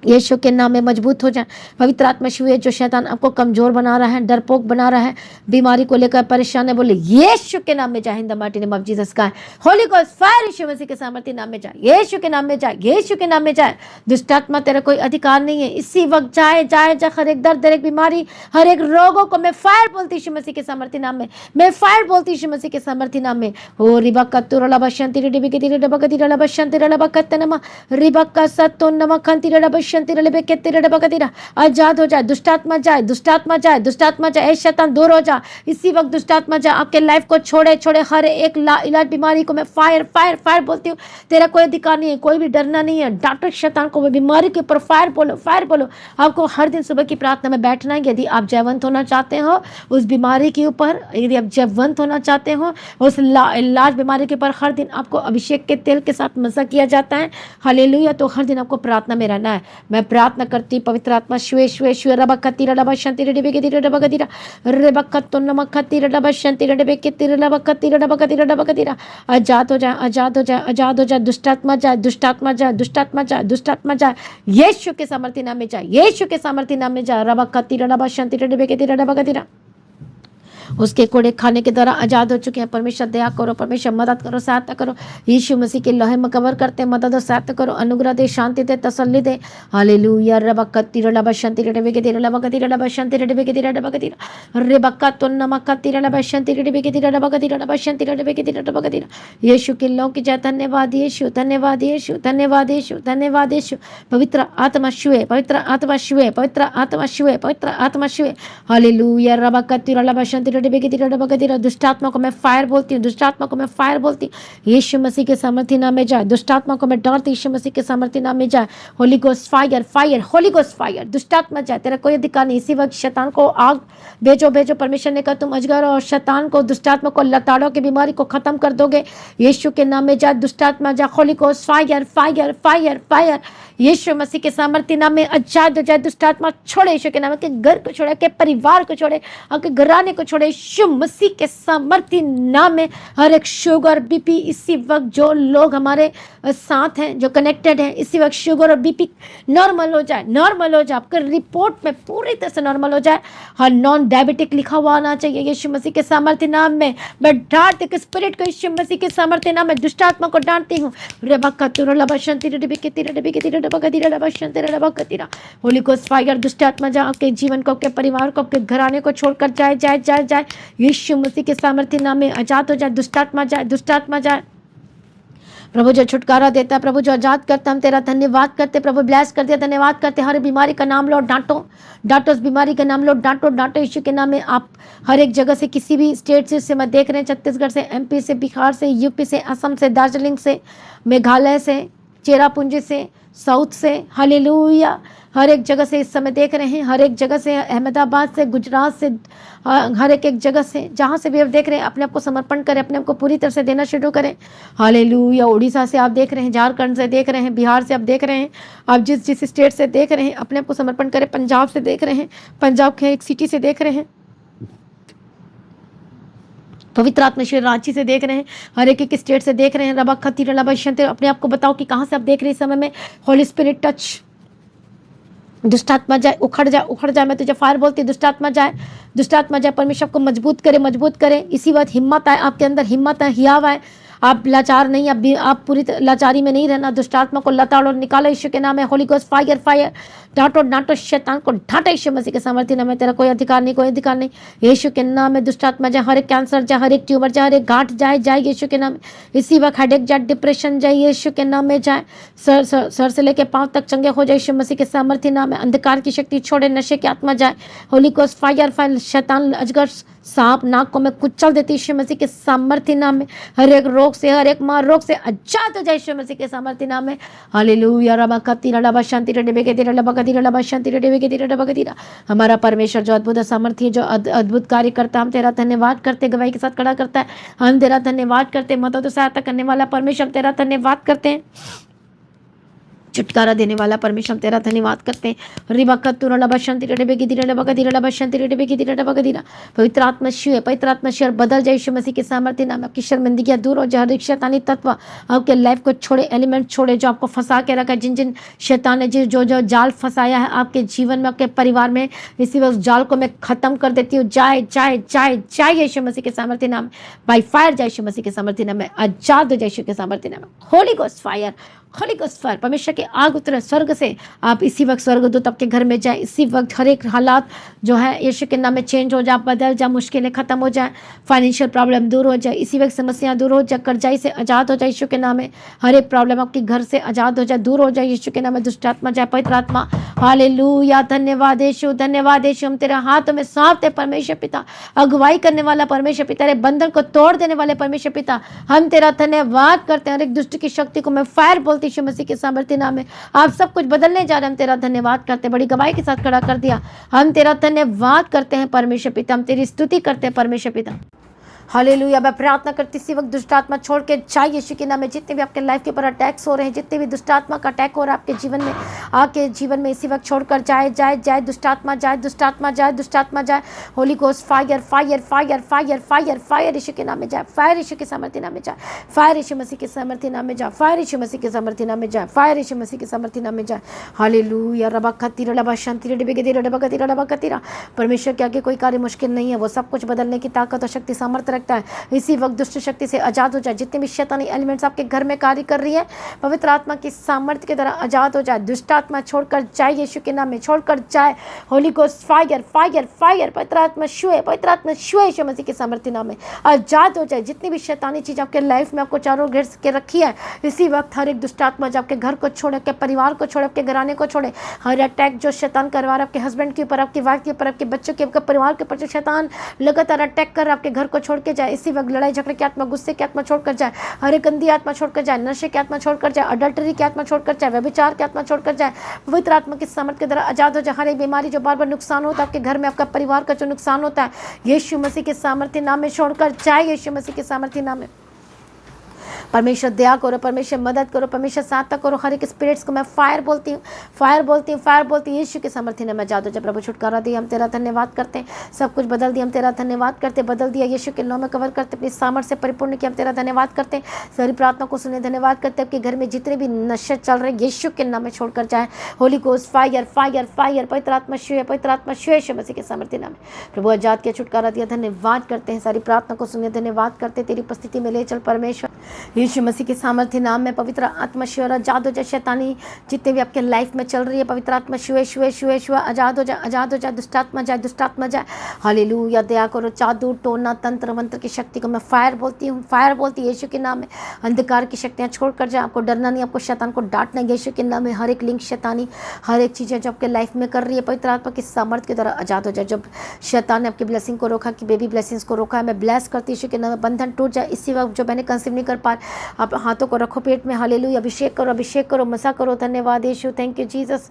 यीशु के नाम में मजबूत हो जाए। पवित्र आत्मा छुए जो शैतान आपको कमजोर बना रहा है, डरपोक बना रहा है, बीमारी को लेकर परेशान है, बोले यीशु के नाम में जाए। In the mighty name of Jesus का होली गोस्ट फायर यीशु मसीह के सामर्थ्य नाम में जाए, यीशु के नाम में जाए, यीशु के नाम में जाए। दुष्टात्मा तेरा कोई अधिकार नहीं है, इसी वक्त जाए जाए जाए। हर एक दर्द, हर एक बीमारी, हर एक रोगों को मैं फायर बोलती यीशु मसीह के सामर्थ्य नाम में, मैं फायर बोलती यीशु मसीह के सामर्थ्य नाम में। हो रिबक्का तुरला बशंति रिबि के तिरे डबका तिरला बशंति रला कत्तनमा रिबक्का सत्तो नमक खंति रला बशंति रले बेके तिरे डबका तिरा। आजाद हो जाए, दुष्टात्मा जाए, दुष्टात्मा जाए, दुष्टात्मा जाए। ऐ शैतान दूर हो जा, इसी वक्त दुष्टात्मा जाए, आपके लाइफ को छोड़े छोड़े। हर एक इलाज बीमारी को मैं फायर फायर फायर बोलती हूँ। तेरा कोई अधिकार नहीं है, कोई भी डरना नहीं है। डॉक्टर शैतान को बीमारी के ऊपर फायर बोलो, फायर बोलो। आपको हर दिन सुबह की प्रार्थना में बैठना है। यदि आप जयवंत होना चाहते हो उस बीमारी के ऊपर, यदि आप जयवंत होना चाहते हो उस इलाज बीमारी के ऊपर, हर दिन आपको अभिषेक के तेल के साथ मसा किया जाता है। हालेलुया। तो हर दिन आपको प्रार्थना में रहना है। मैं प्रार्थना करती, पवित्र आत्मा श्वे श्वे श्वे रबा कतीरा रबा शांति रडबे के तीरा रबा कतीरा रबा कत्तो नमक कतीरा रबा शांति रडबे के तीरा रबा कतीरा रबा कतीरा रबा कतीरा। आजाद हो जाए, आजाद हो जाए, आजाद हो जाए। दुष्टात्मा जाए, दुष्टात्मा जाए, दुष्टात्मा जाए, दुष्टात्मा जाए। यीशु के सामर्थ्य नाम में जाए, यीशु के सामर्थ्य नाम में जाए। रबा कतीरा रबा शांति रडबे के तीरा रबा कतीरा। उसके कोड़े खाने के द्वारा आजाद हो चुके हैं। परमेश्वर दया करो, परमेश्वर मदद करो, सहायता करो। यीशु मसीह के लोहे में कवर करते, मदद और सहायता करो, अनुग्रह दे, शांति दे, तसल्ली दे। हालेलुया। रबकत्ती रबा शांति रडबे के तीरा रबकती रबा शांति रडबे के तीरा रबा तीरा रेबक्का तो नमकत्ती रबा शांति रडबे के तीरा रबकती रबा शांति रडबे के तीरा रबा तीरा। यीशु के लोग की जय। धन्यवाद यीशु, धन्यवाद यीशु, धन्यवाद यीशु, धन्यवाद यीशु। पवित्र आत्मा छुए, पवित्र आत्मा छुए, पवित्र आत्मा छुए, पवित्र आत्मा छुए। हालेलुया। रबकत्ती रबा शांति दुष्टात्मा को मैं फायर बोलती हूँ, दुष्टात्मा को मैं फायर बोलती हूँ। यीशु मसीह के सामर्थ्य नाम में जाए। दुष्टात्मा को मैं डालती, यीशु मसीह के सामर्थ्य नाम में जाए। Holy ghost fire fire, Holi ghost fire. दुष्टात्मा जाए, तेरा कोई अधिकार नहीं। इसी वक्त शैतान को आग भेजो, भेजो। परमेश्वर ने कहा तुम अजगर और शैतान को, दुष्टात्मा को, लताड़ों की बीमारी को खत्म कर दोगे। यीशु के नाम में जाए, दुष्टात्मा जाए। Holy ghost fire fire fire fire. यीशु मसीह के सामर्थ्य नाम में आजाद हो जाए। दुष्टात्मा छोड़े, यीशु के नाम के घर को छोड़े, के परिवार को छोड़े, आपके घराने को छोड़े। यीशु मसीह के सामर्थ्य नाम में हर एक शुगर बीपी, इसी वक्त जो लोग हमारे साथ हैं, जो कनेक्टेड हैं, इसी वक्त शुगर और बीपी नॉर्मल हो जाए, नॉर्मल हो जाए। आपके रिपोर्ट में पूरी तरह से नॉर्मल हो जाए। हर नॉन डायबिटिक लिखा हुआ आना चाहिए। यीशु मसीह के सामर्थ्य नाम में मैं डांटती हूँ स्पिरिट को, यीशु मसीह के सामर्थ्य नाम में दुष्टात्मा को डांटती हूँ। Holi ghost fire. दुष्टात्मा जा, आपके जीवन को, आपके परिवार को, आपके घराने को छोड़कर जाए जाए जाए जाए। यीशु मसीह के सामर्थ्य नाम में आजाद हो जाए। दुष्टात्मा जाए, दुष्टात्मा जाए। प्रभु जो छुटकारा देता है, प्रभु जो आजाद करता है, हम तेरा धन्यवाद करते। प्रभु ब्लेस कर दिया, धन्यवाद करते। हर बीमारी का नाम लो, डांटो, डांटो। उस बीमारी का नाम लो, डांटो, डांटो। यीशु के नाम में आप हर एक जगह से, किसी भी स्टेट से मैं देख रहे हैं, छत्तीसगढ़ से, एमपी से, बिहार से, यूपी से, असम से, दार्जिलिंग से, मेघालय से, चेरापूंजी से, साउथ से, हालेलुया। हर एक जगह से इस समय देख रहे हैं, हर एक जगह से, अहमदाबाद से, गुजरात से, हर एक जगह से, जहाँ से भी आप देख रहे हैं, अपने आप को समर्पण करें, अपने आप को पूरी तरह से देना शुरू करें। हालेलुया। उड़ीसा से आप देख रहे हैं, झारखंड से देख रहे हैं, बिहार से आप देख रहे हैं, आप जिस जिस स्टेट से देख रहे हैं, अपने आप को समर्पण करें। पंजाब से देख रहे हैं, पंजाब के एक सिटी से देख रहे हैं, पवित्र आत्मा श्री रांची से देख रहे हैं, हर एक स्टेट से देख रहे हैं। रबा खती रबा शंते। अपने आप को बताओ कि कहाँ से आप देख रहे हैं इस समय में। Holi spirit touch. दुष्टात्मा जाए, उखड़ जाए, उखड़ जाए। मैं तुझे फायर बोलती, दुष्टात्मा जाए, दुष्टात्मा जाए। परमेश्वर को मजबूत करे, मजबूत करे। इसी बात हिम्मत आए आपके अंदर, हिम्मत है, हियाव आए। आप लाचार नहीं, आप पूरी लाचारी में नहीं रहना। दुष्टात्मा को लताड़ो, निकालो यीशु के नाम है। Holy ghost fire fire. डांटो, डांटो शैतान को, डांटो यीशु मसीह के सामर्थ्य नाम है। तेरा कोई अधिकार नहीं, कोई अधिकार नहीं। यीशु के नाम में दुष्टात्मा जाए। हर एक कैंसर जाए, हर एक ट्यूमर जाए, हर एक गांठ जाए, जाए यीशु के नाम में। इसी वक्त हेडेक जाए, डिप्रेशन जाए, यीशु के नाम में जाए। सर से लेके पांव तक चंगे हो जाए यीशु मसीह के सामर्थ्य नाम में। अंधकार की शक्ति छोड़े, नशे की आत्मा जाए। Holy ghost fire fire. शैतान, अजगर, सांप, नाक को मैं कुचल देती यीशु मसीह के सामर्थ्य नाम में। हर एक रोग रोग से, हर एक महारोग से आजाद हो जाए यीशु मसीह के सामर्थ्य नाम में। हालेलुया। रबा कतीरा लबा शांति रे डेबे के तीरा लबा कतीरा लबा शांति रे डेबे के तीरा लबा कतीरा। हमारा परमेश्वर जो अद्भुत सामर्थ्य, जो अद्भुत कार्य करता है, हम तेरा धन्यवाद करते, गवाही के साथ खड़ा करता है, हम तेरा धन्यवाद करते, मदद सहायता करने वाला परमेश्वर तेरा धन्यवाद करते हैं, छुटकारा देने वाला परमेश्वर तेरा धन्यवाद करते हैं। पवित्र आत्मा शिव, पवित्र आत्मा शिव बदल जाए यीशु मसीह के सामर्थ्य नाम। आपकी शर्मिंदगियां दूर हो जाए, हर एक शैतानी तत्व आपके लाइफ को छोड़े, एलिमेंट छोड़े जो आपको फंसा के रखा है, जिन जिन शैतान ने जो जो जाल फंसाया है आपके जीवन में, आपके परिवार में, इसी वक्त जाल को मैं खत्म कर देती हूँ। जाए जाए जाए जाए यीशु मसीह के सामर्थ्य नाम, बाय फायर जाए यीशु मसीह के सामर्थ्य नाम में, आजाद हो जाए यीशु के सामर्थ्य नाम। Holi ghost fire, Holi ghost fire, परमेश्वर के आग उतरे स्वर्ग से। आप इसी वक्त स्वर्गदूत आपके घर में जाए, इसी वक्त हर एक हालात जो है यीशु के नाम में चेंज हो जाए, बदल जाए, मुश्किलें खत्म हो जाए, फाइनेंशियल प्रॉब्लम दूर हो जाए, इसी वक्त समस्याएं दूर हो जाए, कर्जाई से आजाद हो जाए यीशु के नाम में। हर एक प्रॉब्लम आपके घर से आजाद हो जाए, दूर हो जाए यीशु के नाम में। दुष्ट आत्मा जाए, पवित्र आत्मा, हालेलुया। धन्यवाद यीशु, धन्यवाद यीशु। हम तेरे हाथों में सौंपते परमेश्वर पिता, अगुवाई करने वाला परमेश्वर पिता, तेरे बंधन को तोड़ देने वाले परमेश्वर पिता, हम तेरा धन्यवाद करते हैं। हर एक दुष्ट की शक्ति को मैं फायर बोलती यीशु मसीह के सामर्थ्य नाम में। आप सब कुछ बदलने जा रहे हैं, हम तेरा धन्यवाद करते हैं, बड़ी गवाही के साथ खड़ा कर दिया। हम तेरा धन्यवाद करते हैं परमेश्वर पिता, हम तेरी स्तुति करते हैं परमेश्वर पिता। हालेलुया। मैं प्रार्थना करती इसी वक्त दुष्ट आत्मा छोड़ के जाए यीशु के नाम में। जितने भी आपके लाइफ के ऊपर अटैक्स हो रहे हैं, जितने भी दुष्ट आत्मा का अटैक हो रहा है आपके जीवन में, आपके जीवन में इसी वक्त छोड़कर जाए जाए जाए दुष्ट आत्मा जाए, दुष्ट आत्मा जाए, दुष्ट आत्मा जाए। Holy ghost fire fire fire fire fire fire यीशु के नाम में जाए, फायर यीशु के सामर्थ्य नाम में जाए, फायर यीशु मसीह के सामर्थ्य नाम में जाए, फायर यीशु मसीह के सामर्थ्य नाम में जाए, फायर यीशु मसीह के सामर्थ्य नाम में जाए। हालेलुया। रबा खतीरा लबा शांति रबा कतीरा रबा कतीरा। परमेश्वर के आगे कोई कार्य मुश्किल नहीं है, वो सब कुछ बदलने की ताकत और शक्ति सामर्थ्य रखता है। इसी वक्त दुष्ट शक्ति से आजाद हो जाए, जितने भी शैतानी एलिमेंट्स आपके घर में कार्य कर रही है, पवित्र आत्मा की सामर्थ्य की तरह आजाद हो जाए। दुष्ट आत्मा छोड़कर जाए यीशु के नाम में, छोड़कर जाए। Holy ghost fire fire fire, पवित्र आत्मा छुए, पवित्र आत्मा छुए यीशु मसीह के सामर्थ्य नाम में, आजाद हो जाए। जितनी भी शैतानी चीज आपके लाइफ में आपको चारों घेर के रखी है, इसी वक्त हर एक दुष्ट आत्मा जो आपके घर को छोड़े, आपके परिवार को छोड़े, आपके घराने को छोड़े, हर अटैक जो शैतान करवा रहा है आपके हस्बैंड के ऊपर, आपकी वाइफ के ऊपर, आपके बच्चों के, आपके परिवार के ऊपर, जो शैतान लगातार अटैक कर आपके घर को छोड़ के जाए, इसी वक्त लड़ाई झगड़े की आत्मा, गुस्से की आत्मा छोड़कर जाए, हर एक गंदी आत्मा छोड़कर जाए, नशे की आत्मा छोड़कर जाए, अडल्टरी की आत्मा छोड़कर जाए, व्यभिचार की आत्मा छोड़कर जाए। पवित्र आत्मा की सामर्थ्य के द्वारा आजाद हो जाए। हर एक बीमारी जो बार बार नुकसान होता है आपके घर में, आपका परिवार का जो नुकसान होता है, यीशु मसीह के सामर्थ्य नाम में छोड़कर जाए, यीशु मसीह के सामर्थ्य नाम में। परमेश्वर दया करो, परमेश्वर मदद करो, परमेश्वर सहायता करो। हर एक स्पिरिट्स को मैं फायर बोलती हूँ, फायर बोलती हूँ, फायर बोलती हूँ। यीशु के सामर्थ्य ने मैं जादू जब प्रभु छुटकारा दिया, हम तेरा धन्यवाद करते हैं। सब कुछ बदल दिया, हम तेरा धन्यवाद करते, बदल दिया यीशु के नाम में कवर करते, अपनी सामर्थ्य से परिपूर्ण किया, हम तेरा धन्यवाद करते हैं। सारी प्रार्थना को सुने, धन्यवाद करते हैं। आपके घर में जितने भी नशे चल रहे यीशु के नाम में छोड़कर जाए। Holy ghost fire fire fire, पवित्र आत्मा शिव, पवित्र आत्मा शिव यीशु मसीह के सामर्थ्य नाम में। प्रभु आजाद के छुटकारा दिया, धन्यवाद करते हैं। सारी प्रार्थना को सुने, धन्यवाद करते, तेरी उपस्थिति में ले चल परमेश्वर यीशु मसीह के सामर्थ्य नाम में। पवित्र आत्मा शिव आजाद हो जाए। शैतानी जितने भी आपके लाइफ में चल रही है, पवित्र आत्मा शिव शिव शिव शिव आजाद हो जाए, आजाद हो जाए। दुष्ट आत्मा जाए, दुष्ट आत्मा जाए। हालेलुया। दया करो। जादू टोना तंत्र मंत्र की शक्ति को मैं फायर बोलती हूँ, फायर बोलती है यीशु के नाम में। अंधकार की शक्तियाँ छोड़कर जाए। आपको डरना नहीं, आपको शैतान को डांटना है यीशु के नाम में। हर एक लिंक शैतानी, हर एक चीज़ें जो आपके लाइफ में कर रही है, पवित्र आत्मा की सामर्थ्य की तरह आजाद हो जाए। जब शैतान ने आपकी ब्लेसिंग को रोका, कि बेबी ब्लेसिंग्स को रोका है, मैं ब्लेस करती यीशु के नाम में। बंधन टूट जाए। इसी वक्त जो मैंने कंसीव नहीं कर पा, आप हाथों को रखो पेट में। हालेलुया। अभिषेक करो, अभिषेक करो, मसा करो। धन्यवाद यीशु, थैंक यू जीसस।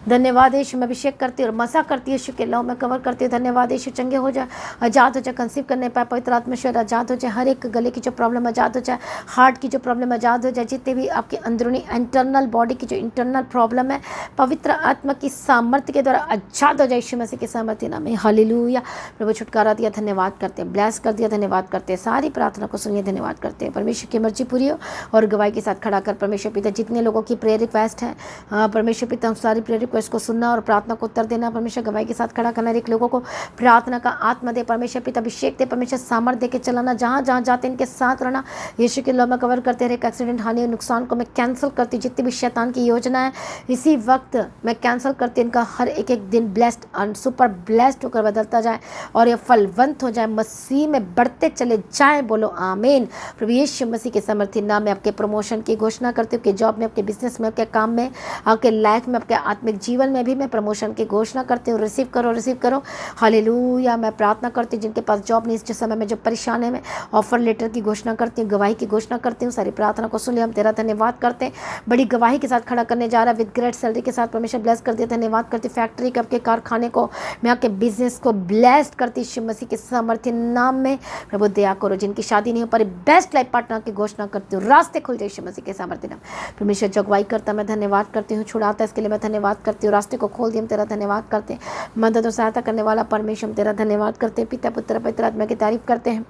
धन्यवाद यीशु। मैं अभिषेक करती हूँ और मसा करती हूँ यीशु के लव में कवर करती हूँ। धन्यवाद यीशु। चंगे हो जाए, आजाद हो जाए, कंसीव करने पाए, पवित्र आत्मेश्वर आजाद हो जाए। हर एक गले की जो प्रॉब्लम आजाद हो जाए, हार्ट की जो प्रॉब्लम आजाद हो जाए, जितने भी आपके अंदरूनी इंटरनल बॉडी की जो इंटरनल प्रॉब्लम है, पवित्र आत्मा की सामर्थ्य के द्वारा आजाद हो जाए यीशु मसीह के सामर्थ्य नाम में। हालेलुया। प्रभु छुटकारा दिया, धन्यवाद करते हैं। ब्लेस कर दिया, धन्यवाद करते हैं। सारी प्रार्थना को सुनिए, धन्यवाद करते हैं। परमेश्वर की मर्जी पूरी हो और गवाही के साथ खड़ा कर परमेश्वर पिता जितने लोगों की प्रेयर रिक्वेस्ट है, परमेश्वर पिता उन सारी प्रेयर रिक्वेस्ट को सुनना और प्रार्थना को उत्तर देना। परमेश्वर गवाही के साथ खड़ा करना। एक लोगों को प्रार्थना का आत्मा दे परमेश्वर पिता, अभिषेक दे परमेश्वर, सामर्थ्य दे के चलाना। जहाँ जहाँ जाते इनके साथ रहना। यीशु के नाम में कवर करते रहे। एक्सीडेंट, हानि, नुकसान को मैं कैंसिल करती हूँ। जितनी भी शैतान की योजना है इसी वक्त मैं कैंसिल करती हूँ। इनका हर एक एक दिन ब्लेस्ड और सुपर ब्लेस्ड होकर बदलता जाए और ये फलवंत हो जाए, मसीह में बढ़ते चले जाए। बोलो आमीन। प्रभु यीशु मसीह के के समर्थी नाम में आपके प्रमोशन की घोषणा करती हूँ, आपके जॉब में, आपके बिजनेस में, आपके काम में, आपके लाइफ में, आपके आत्मिक जीवन में भी मैं प्रमोशन की घोषणा करती हूँ। रिसीव करो। हालेलुया। मैं प्रार्थना करती हूँ जिनके पास जॉब नहीं, इस समय में जो परेशान है, मैं ऑफर लेटर की घोषणा करती हूँ, गवाही की घोषणा करती हूँ। सारी प्रार्थना को सुन लिया, हम तेरा धन्यवाद करते हैं। बड़ी गवाही के साथ खड़ा करने जा रहा है, विद ग्रेट सैलरी के साथ परमेश्वर ब्लेस कर दिया। धन्यवाद करती फैक्ट्री के, आपके कारखाने को, मैं आपके बिजनेस को ब्लेस्ड करती यीशु मसीह के सामर्थ्य नाम में। प्रभु दया करो, जिनकी शादी नहीं हो पा रही, बेस्ट लाइफ पार्टनर की घोषणा करती हूँ, रास्ते खुल जाए यीशु मसीह के सामर्थ्य नाम। परमेश्वर जगवाई करता मैं धन्यवाद करती हूँ, छुड़ाता इसके लिए मैं धन्यवाद करती हूँ, रास्ते को खोल दिया, हम तेरा धन्यवाद करते हैं। मदद और सहायता करने वाला परमेश्वर, हम तेरा धन्यवाद करते हैं। पिता पुत्र पवित्र आत्मा की तारीफ करते हैं।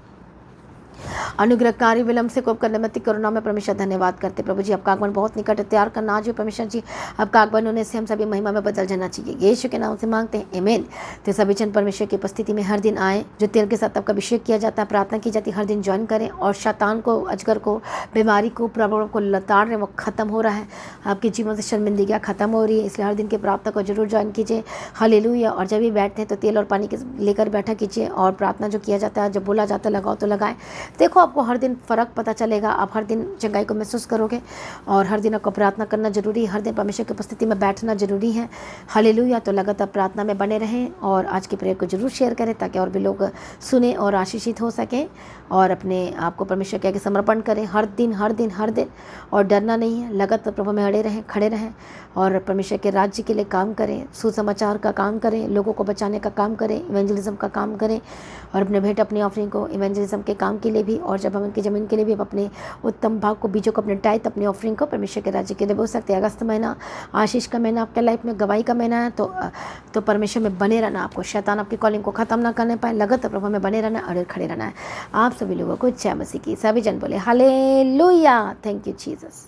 अनुग्रहकारी विलंब से कोप करने मत करुणा में परमेश्वर धन्यवाद करते। प्रभु जी आपका आगमन बहुत निकट है, तैयार करना आज परमेश्वर जी, आपका आगमन होने से हम सभी महिमा में बदल जाना चाहिए, यीशु के नाम से मांगते हैं, आमीन। तो सभी जन परमेश्वर की उपस्थिति में हर दिन आए, जो तेल के साथ आपका अभिषेक किया जाता है, प्रार्थना की जाती है, हर दिन ज्वाइन करें। और शैतान को, अजगर को, बीमारी को, प्रॉब्लम को लताड़ रहे, वो खत्म हो रहा है, आपके जीवन से शर्मिंदगियाँ खत्म हो रही है, इसलिए हर दिन की प्रार्थना को जरूर ज्वाइन कीजिए। हालेलुया। और जब भी बैठते हैं तो तेल और पानी के लेकर बैठा कीजिए, और प्रार्थना जो किया जाता है, जब बोला जाता है लगाओ तो लगाएं। देखो आपको हर दिन फ़र्क पता चलेगा, आप हर दिन चंगाई को महसूस करोगे। और हर दिन आपको प्रार्थना करना जरूरी है, हर दिन परमेश्वर की उपस्थिति में बैठना जरूरी है। हालेलुया। तो लगातार प्रार्थना में बने रहें, और आज के प्रेयर को जरूर शेयर करें, ताकि और भी लोग सुने और आशीषित हो सकें, और अपने आप को परमेश्वर के आगे समर्पण करें हर दिन। और डरना नहीं है, लगातार प्रभु में अड़े रहें, खड़े रहें, और परमेश्वर के राज्य के लिए काम करें, सुसमाचार का काम करें, लोगों को बचाने का काम करें, इवेंजलिज्म का काम करें, और अपने भेंट अपनी ऑफरिंग को इवेंजलिज्म के काम के लिए भी, और जब हम उनकी ज़मीन के लिए भी अपने उत्तम भाग को, बीजों को, अपने टाइट, अपनी ऑफरिंग को परमेश्वर के राज्य के लिए बोल सकते हैं। अगस्त महीना आशीष का महीना, आपके लाइफ में गवाही का महीना है, तो परमेश्वर में बने रहना, आपको शैतान आपकी कॉलिंग को ख़त्म ना करने पाए, लगातार प्रभु में बने रहना, अड़े खड़े रहना है। आप सभी लोगों को जय मसीह की। सभी जन बोले हालेलुया, थैंक यू जीसस।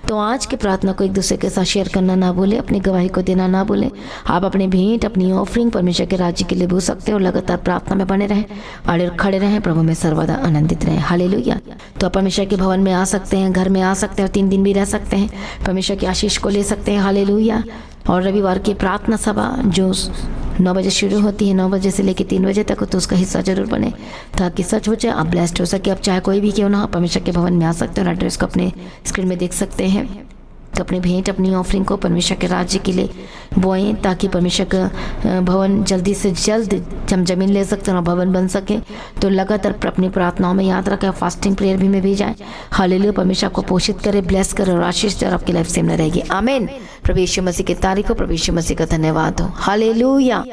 तो आज की प्रार्थना को एक दूसरे के साथ शेयर करना ना भूले, अपनी गवाही को देना ना भूले। आप अपनी भेंट, अपनी ऑफरिंग परमेश्वर के राज्य के लिए बोल सकते हो, लगातार प्रार्थना में बने रहें, अड़े खड़े रहें, प्रभु में सर्वदा आनंदित रहें। हालेलुया। तो आप परमेश्वर के भवन में आ सकते हैं, घर में आ सकते हैं, और 3 दिन भी रह सकते हैं, परमेश्वर की आशीष को ले सकते हैं। हालेलुया। और रविवार की प्रार्थना सभा जो 9 बजे शुरू होती है, 9 बजे से लेकर 3 बजे तक, तो उसका हिस्सा जरूर बने, ताकि सच हो जाए, आप ब्लेस्ड हो सके। आप चाहे कोई भी क्यों ना, परमेश्वर के भवन में आ सकते हो, और एड्रेस को अपने स्क्रीन में देख सकते हैं। तो अपनी भेंट, अपनी ऑफरिंग को परमेश्वर के राज्य के लिए बोएं, ताकि परमेश्वर का भवन जल्दी से जल्द हम जमीन ले सकते हैं और भवन बन सके। तो लगातार अपनी प्रार्थनाओं में याद रखें, फास्टिंग प्रेयर भी में भी जाएं। हालेलुया। परमेश्वर आपको पोषित करे, ब्लेस करे, और आशीष दे, और आपकी लाइफ सेम न रहेगी। आमीन। प्रभु यीशु मसीह की तारीफ हो, प्रभु यीशु मसीह का धन्यवाद हो। हालेलुया।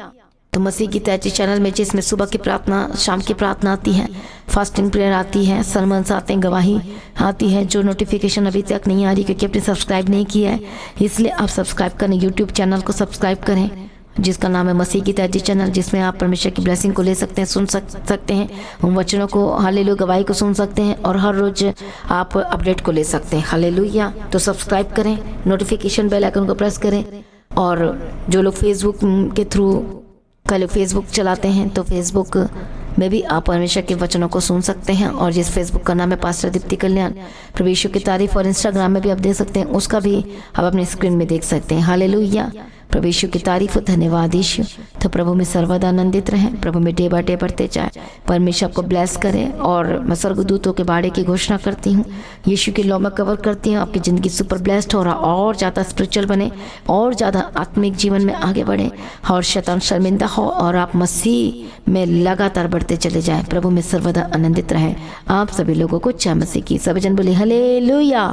तो मसीह की तैची चैनल में, जिसमें सुबह की प्रार्थना, शाम की प्रार्थना आती है, फास्टिंग प्रेयर आती है, सरमन्स आते हैं, गवाही आती है, जो नोटिफिकेशन अभी तक नहीं आ रही क्योंकि आपने सब्सक्राइब नहीं किया है, इसलिए आप सब्सक्राइब करें, यूट्यूब चैनल को सब्सक्राइब करें, जिसका नाम है मसीह की तैची चैनल, जिसमें आप परमेश्वर की ब्लेसिंग को ले सकते हैं, सुन सकते हैं, उन वचनों को, हालेलुया, गवाही को सुन सकते हैं, और हर रोज आप अपडेट को ले सकते हैं। हालेलुया। तो सब्सक्राइब करें, नोटिफिकेशन बेल आइकन को प्रेस करें। और जो लोग फेसबुक के थ्रू, कल फेसबुक चलाते हैं, तो फेसबुक में भी आप परमेश्वर के वचनों को सुन सकते हैं, और जिस फेसबुक का नाम है पास्टर दीप्ति कल्याण, प्रभु यीशु की तारीफ, और इंस्टाग्राम में भी आप देख सकते हैं, उसका भी आप अपने स्क्रीन में देख सकते हैं। हालेलुया। प्रभु यीशु की तारीफ, धन्यवाद यीशु। तो प्रभु में सर्वदा आनंदित रहें, प्रभु में डे बाय डे बढ़ते जाए, परमेश्वर आपको ब्लेस करें। और मैं स्वर्गदूतों के बाड़े की घोषणा करती हूँ, यीशु की लौ में कवर करती हूँ, आपकी ज़िंदगी सुपर ब्लेस्ड हो रहा, और ज़्यादा स्पिरिचुअल बने, और ज़्यादा आत्मिक जीवन में आगे बढ़े, और शैतान शर्मिंदा हो, और आप मसीह में लगातार बढ़ते चले जाएं। प्रभु में सर्वदा आनंदित रहें। आप सभी लोगों को जय मसीह की। सभी जन बोले हालेलुया।